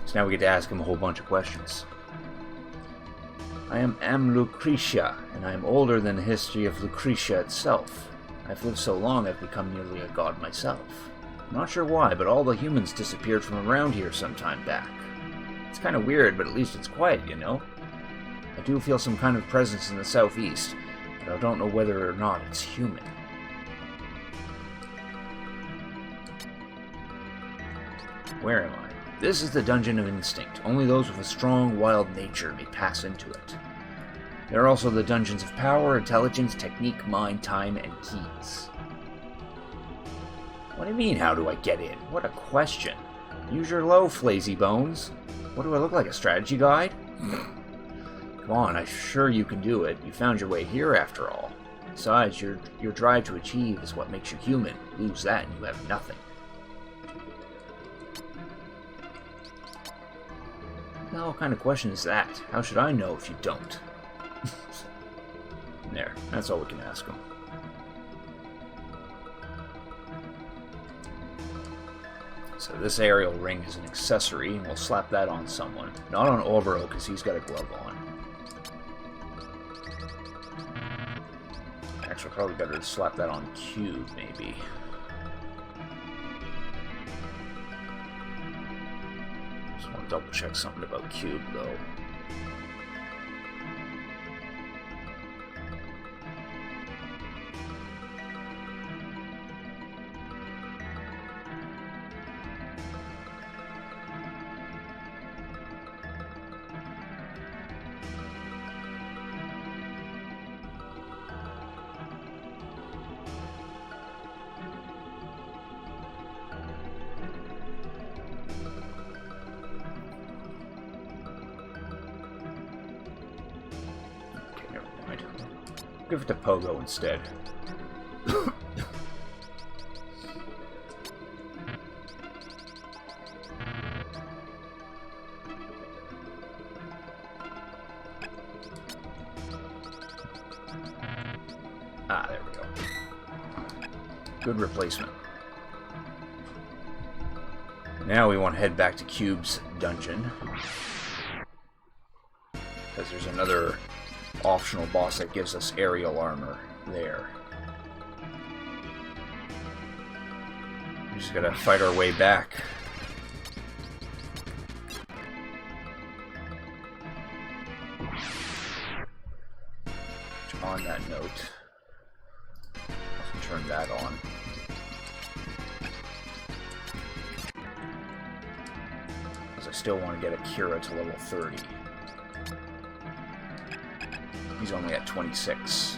So now we get to ask him a whole bunch of questions. I am Lucretia, and I am older than the history of Lucretia itself. I've lived so long I've become nearly a god myself. I'm not sure why, but all the humans disappeared from around here some time back. It's kind of weird, but at least it's quiet, you know? I do feel some kind of presence in the southeast, but I don't know whether or not it's human. Where am I? This is the Dungeon of Instinct. Only those with a strong, wild nature may pass into it. There are also the Dungeons of Power, Intelligence, Technique, Mind, Time, and Keys. What do you mean, how do I get in? What a question. Use your loaf, lazy bones. What do I look like, a strategy guide? Come on, I'm sure you can do it. You found your way here after all. Besides, your drive to achieve is what makes you human. Lose that and you have nothing. Now, what kind of question is that? How should I know if you don't? There, that's all we can ask him. So this aerial ring is an accessory, and we'll slap that on someone. Not on Obero, because he's got a glove on. Actually, probably better to slap that on Cube, maybe. Double check something about Cube, though. Give it to Pogo instead. Ah, there we go. Good replacement. Now we want to head back to Cube's dungeon. Because there's another optional boss that gives us aerial armor there. We just gotta fight our way back. On that note, I'll turn that on. Because I still want to get Akira to level 30. He's only at 26.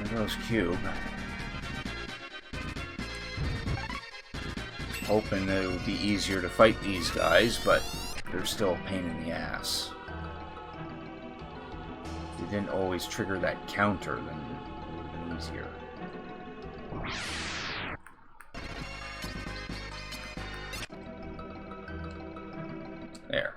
There goes Cube. Hoping that it would be easier to fight these guys, but they're still a pain in the ass. If they didn't always trigger that counter, then it would have been easier. There.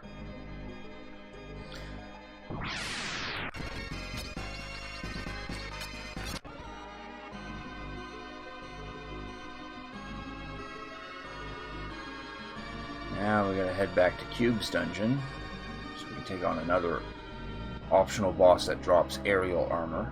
Now we gotta head back to Cube's dungeon, so we can take on another optional boss that drops aerial armor.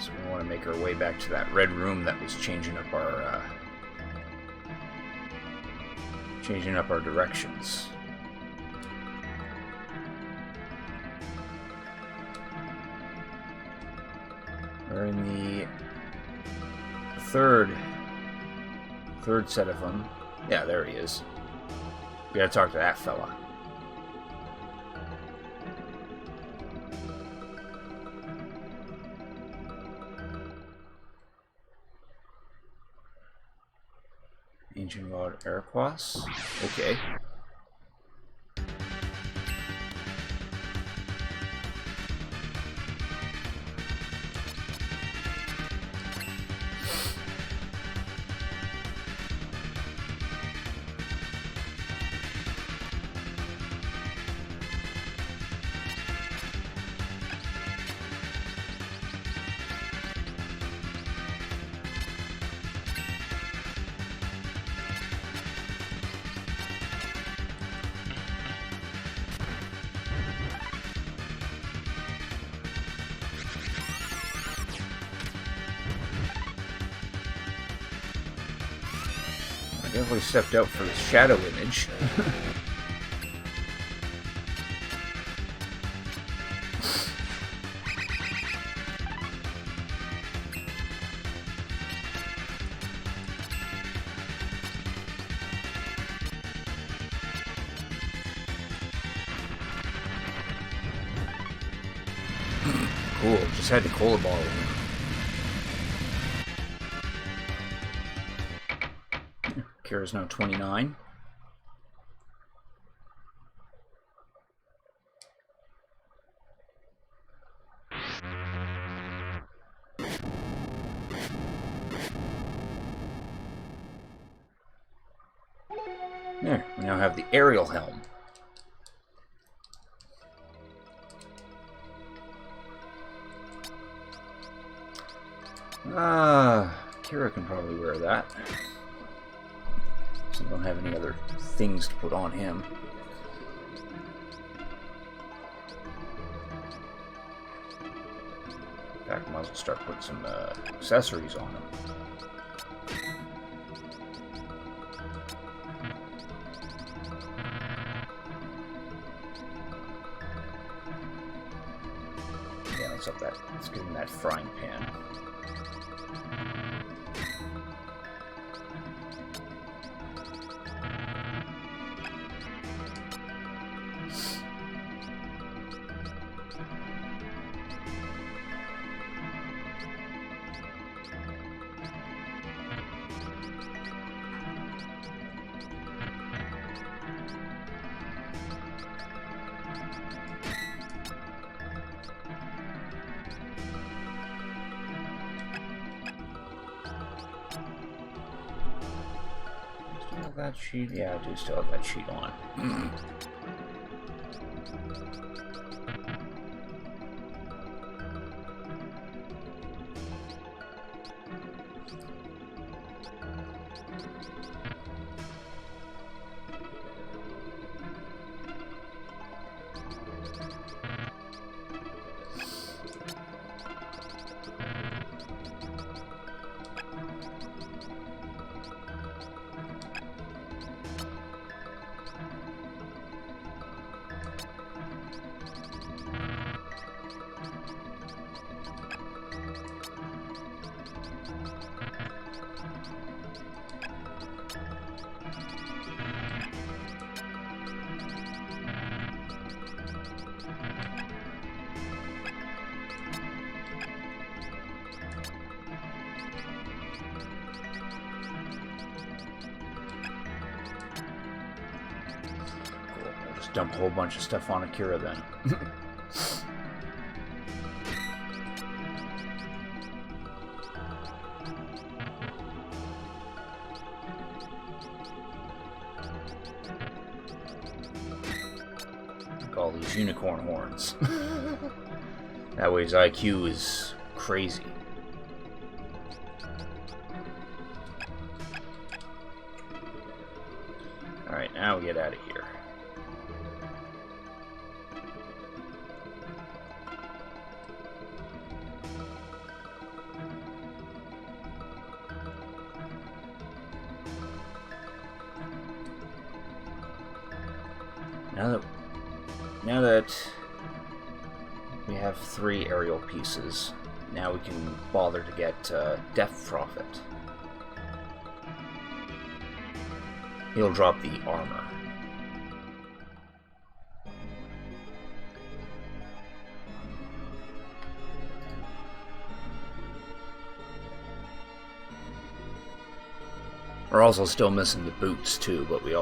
So we want to make our way back to that red room that was changing up our directions. We're in the third set of them. Yeah, there he is. We gotta talk to that fella. Ancient God Araquas. Okay. Definitely stepped out for the shadow image. Cool, just had to cola ball him. Kira's now 29. There, we now have the aerial helm. Kira can probably wear that. So we don't have any other things to put on him. In fact, I might as well start putting some accessories on him. let's up that. Let's give him that frying pan. That sheet? Yeah, I do still have that sheet on. Dump a whole bunch of stuff on Akira then. Like all these unicorn horns. That way his IQ is crazy. Alright, now we get out of here. Now that we have 3 aerial pieces, now we can bother to get Depth Prophet. He'll drop the armor. We're also still missing the boots too, but we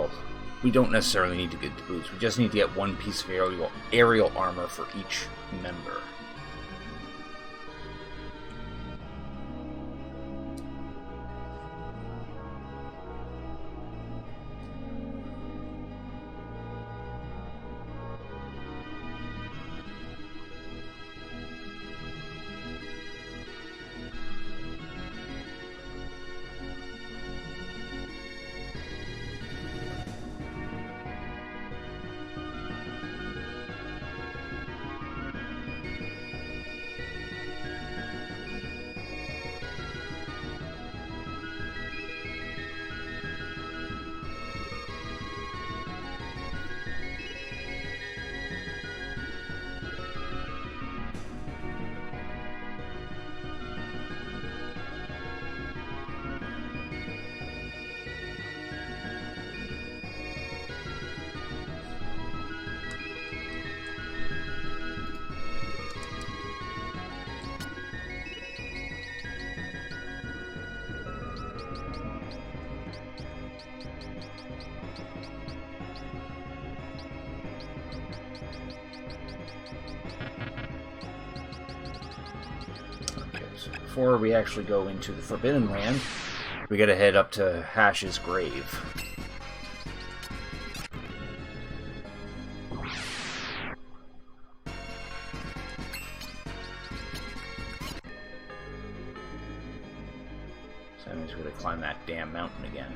don't necessarily need to get the boots. We just need to get 1 piece of aerial armor for each member. Before we actually go into the Forbidden Land, we gotta head up to Hash's grave. So that means we gotta climb that damn mountain again.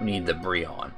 need the Brionne.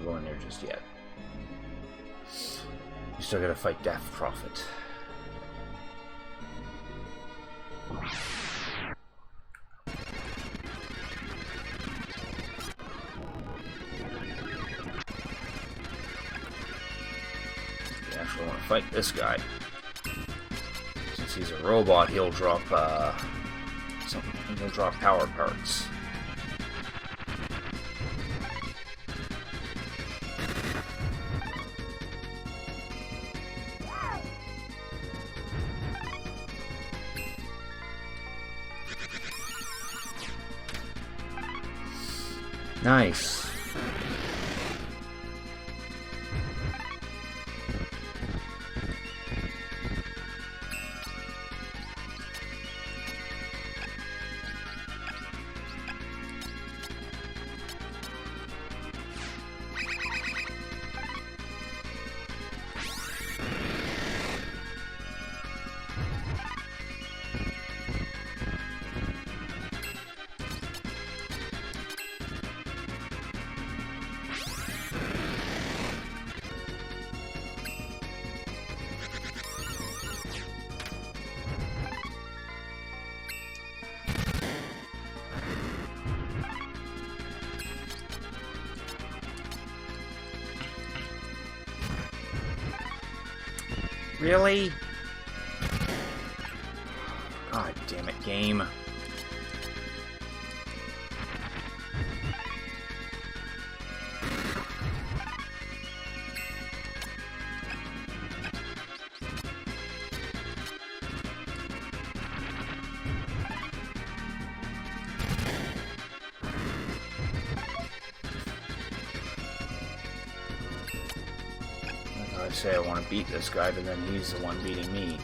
Go in there just yet. You still gotta fight Daft Prophet. You actually want to fight this guy. Since he's a robot, he'll drop something. He'll drop power parts. Nice. Really? God damn it, game. I say I want to beat this guy, but then he's the one beating me.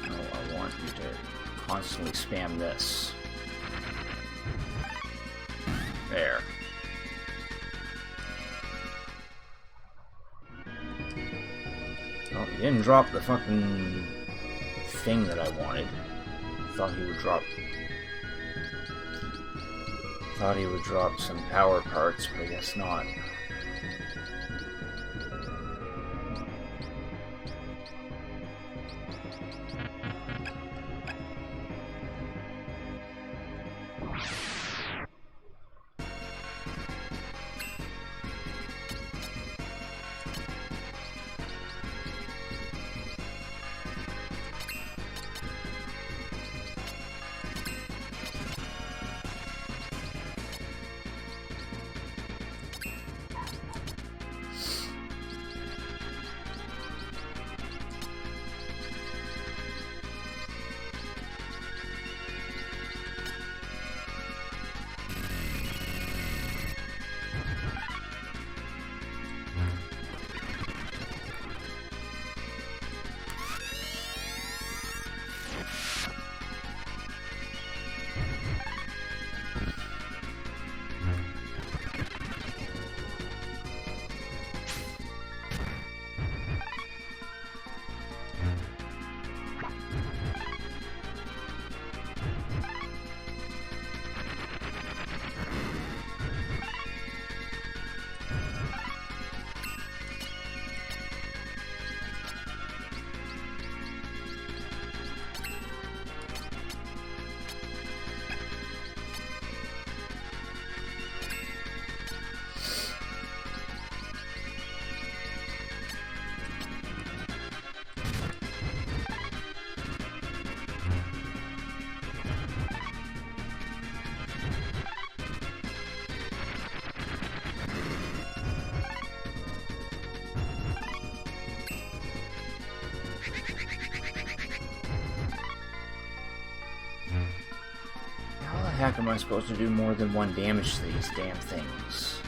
No, I want you to constantly spam this. There. Oh, he didn't drop the fucking thing that I wanted. I thought he would drop... Thought he would drop some power parts, but I guess not. heck am I supposed to do more than 1 damage to these damn things?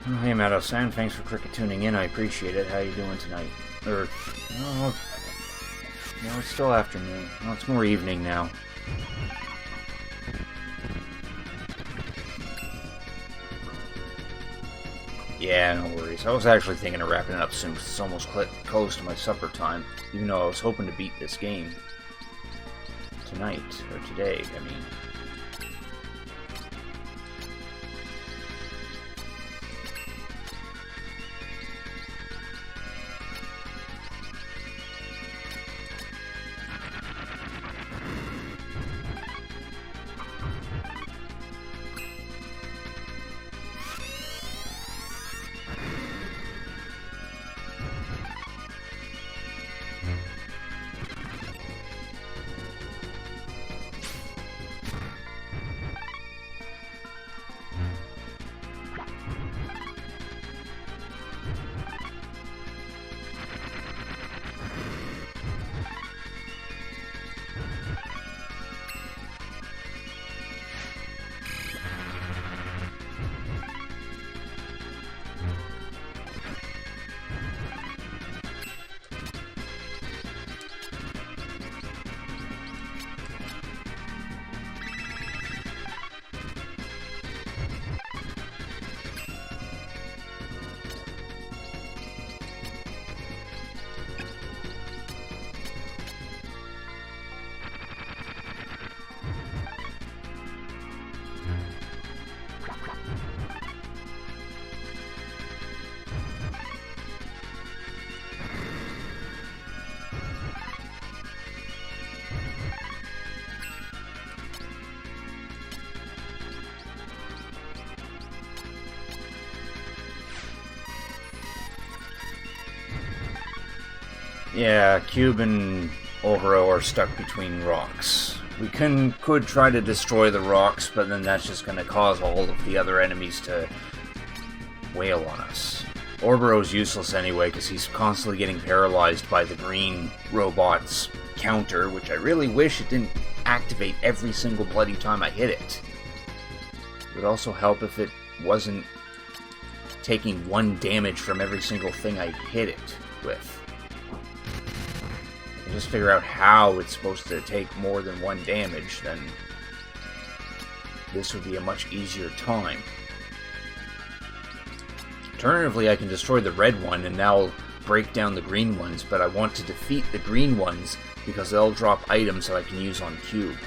Oh, hey, Meadow Sound, thanks for cricket tuning in. I appreciate it. How you doing tonight? No, it's still afternoon. No, it's more evening now. Yeah, no worries. I was actually thinking of wrapping it up soon, because it's almost close to my supper time. Even though I was hoping to beat this game tonight, or today, I mean. Yeah, Cube and Obro are stuck between rocks. We could try to destroy the rocks, but then that's just going to cause all of the other enemies to wail on us. Obro's useless anyway, because he's constantly getting paralyzed by the green robot's counter, which I really wish it didn't activate every single bloody time I hit it. It would also help if it wasn't taking 1 damage from every single thing I hit it with. Just figure out how it's supposed to take more than 1 damage, then this would be a much easier time. Alternatively, I can destroy the red one and that'll break down the green ones, but I want to defeat the green ones because they'll drop items that I can use on Cube.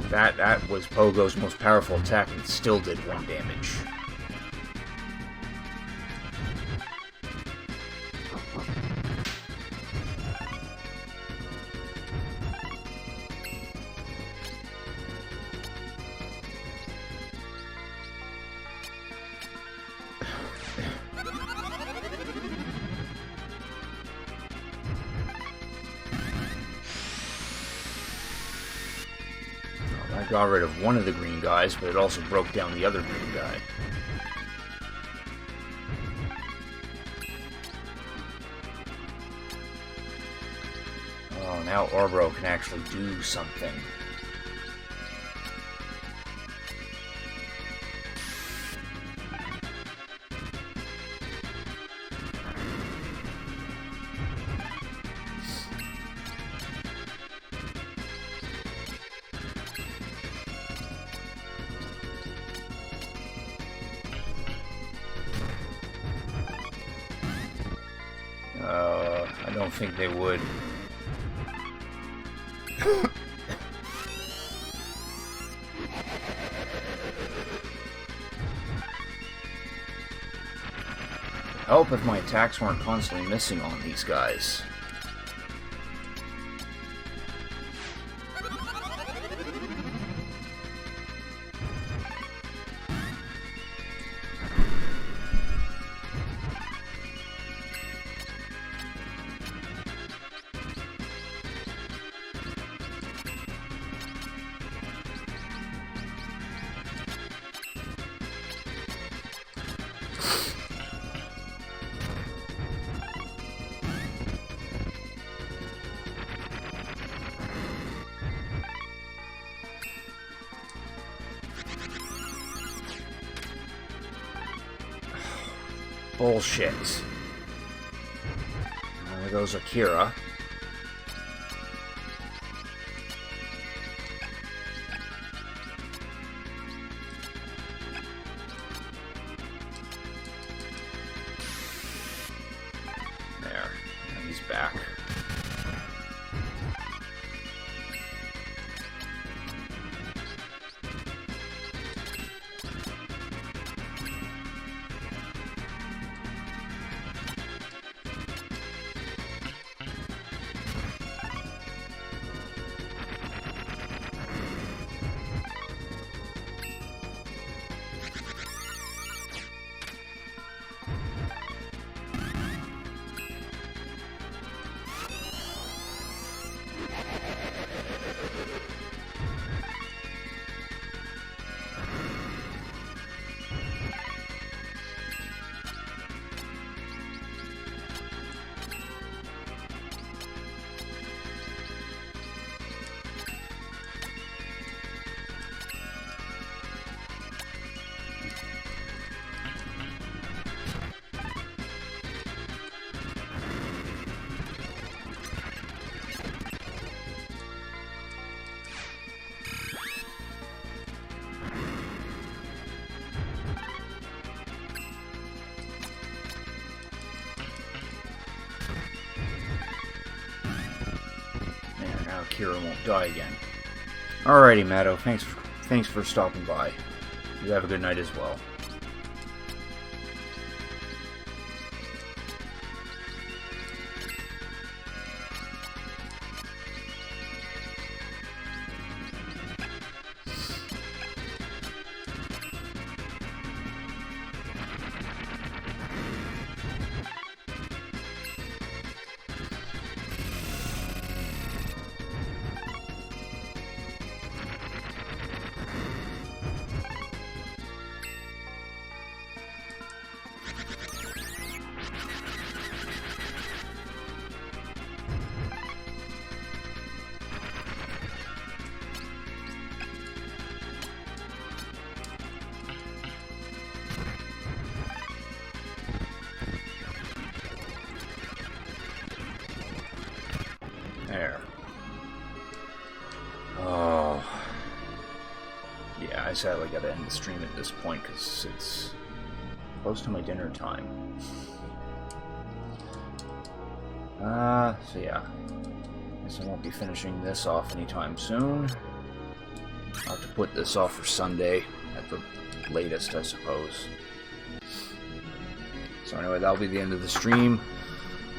That was Pogo's most powerful attack and it still did 1 damage. I got rid of one of the green guys, but it also broke down the other green guy. Oh, now Obro can actually do something. I don't think they would. Help if my attacks weren't constantly missing on these guys. Bullshit. There goes Akira. There. And he's back. Now Kira won't die again. Alrighty, Matto. Thanks for stopping by. You have a good night as well. There. Oh. Yeah, I sadly gotta end the stream at this point because it's close to my dinner time. So yeah. Guess I won't be finishing this off anytime soon. I'll have to put this off for Sunday at the latest, I suppose. So anyway, that'll be the end of the stream.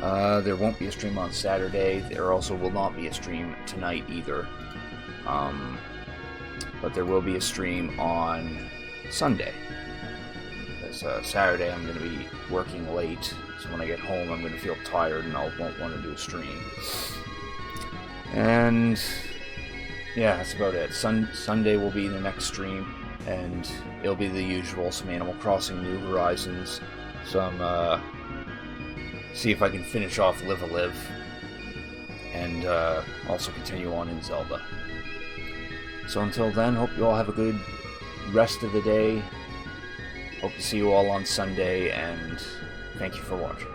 There won't be a stream on Saturday. There also will not be a stream tonight either. But there will be a stream on Sunday. Because Saturday I'm going to be working late, so when I get home I'm going to feel tired and I won't want to do a stream. And yeah, that's about it. Sunday will be the next stream, and it'll be the usual, some Animal Crossing New Horizons, some see if I can finish off Live a Live, and also continue on in Zelda. So until then, hope you all have a good rest of the day. Hope to see you all on Sunday, and thank you for watching.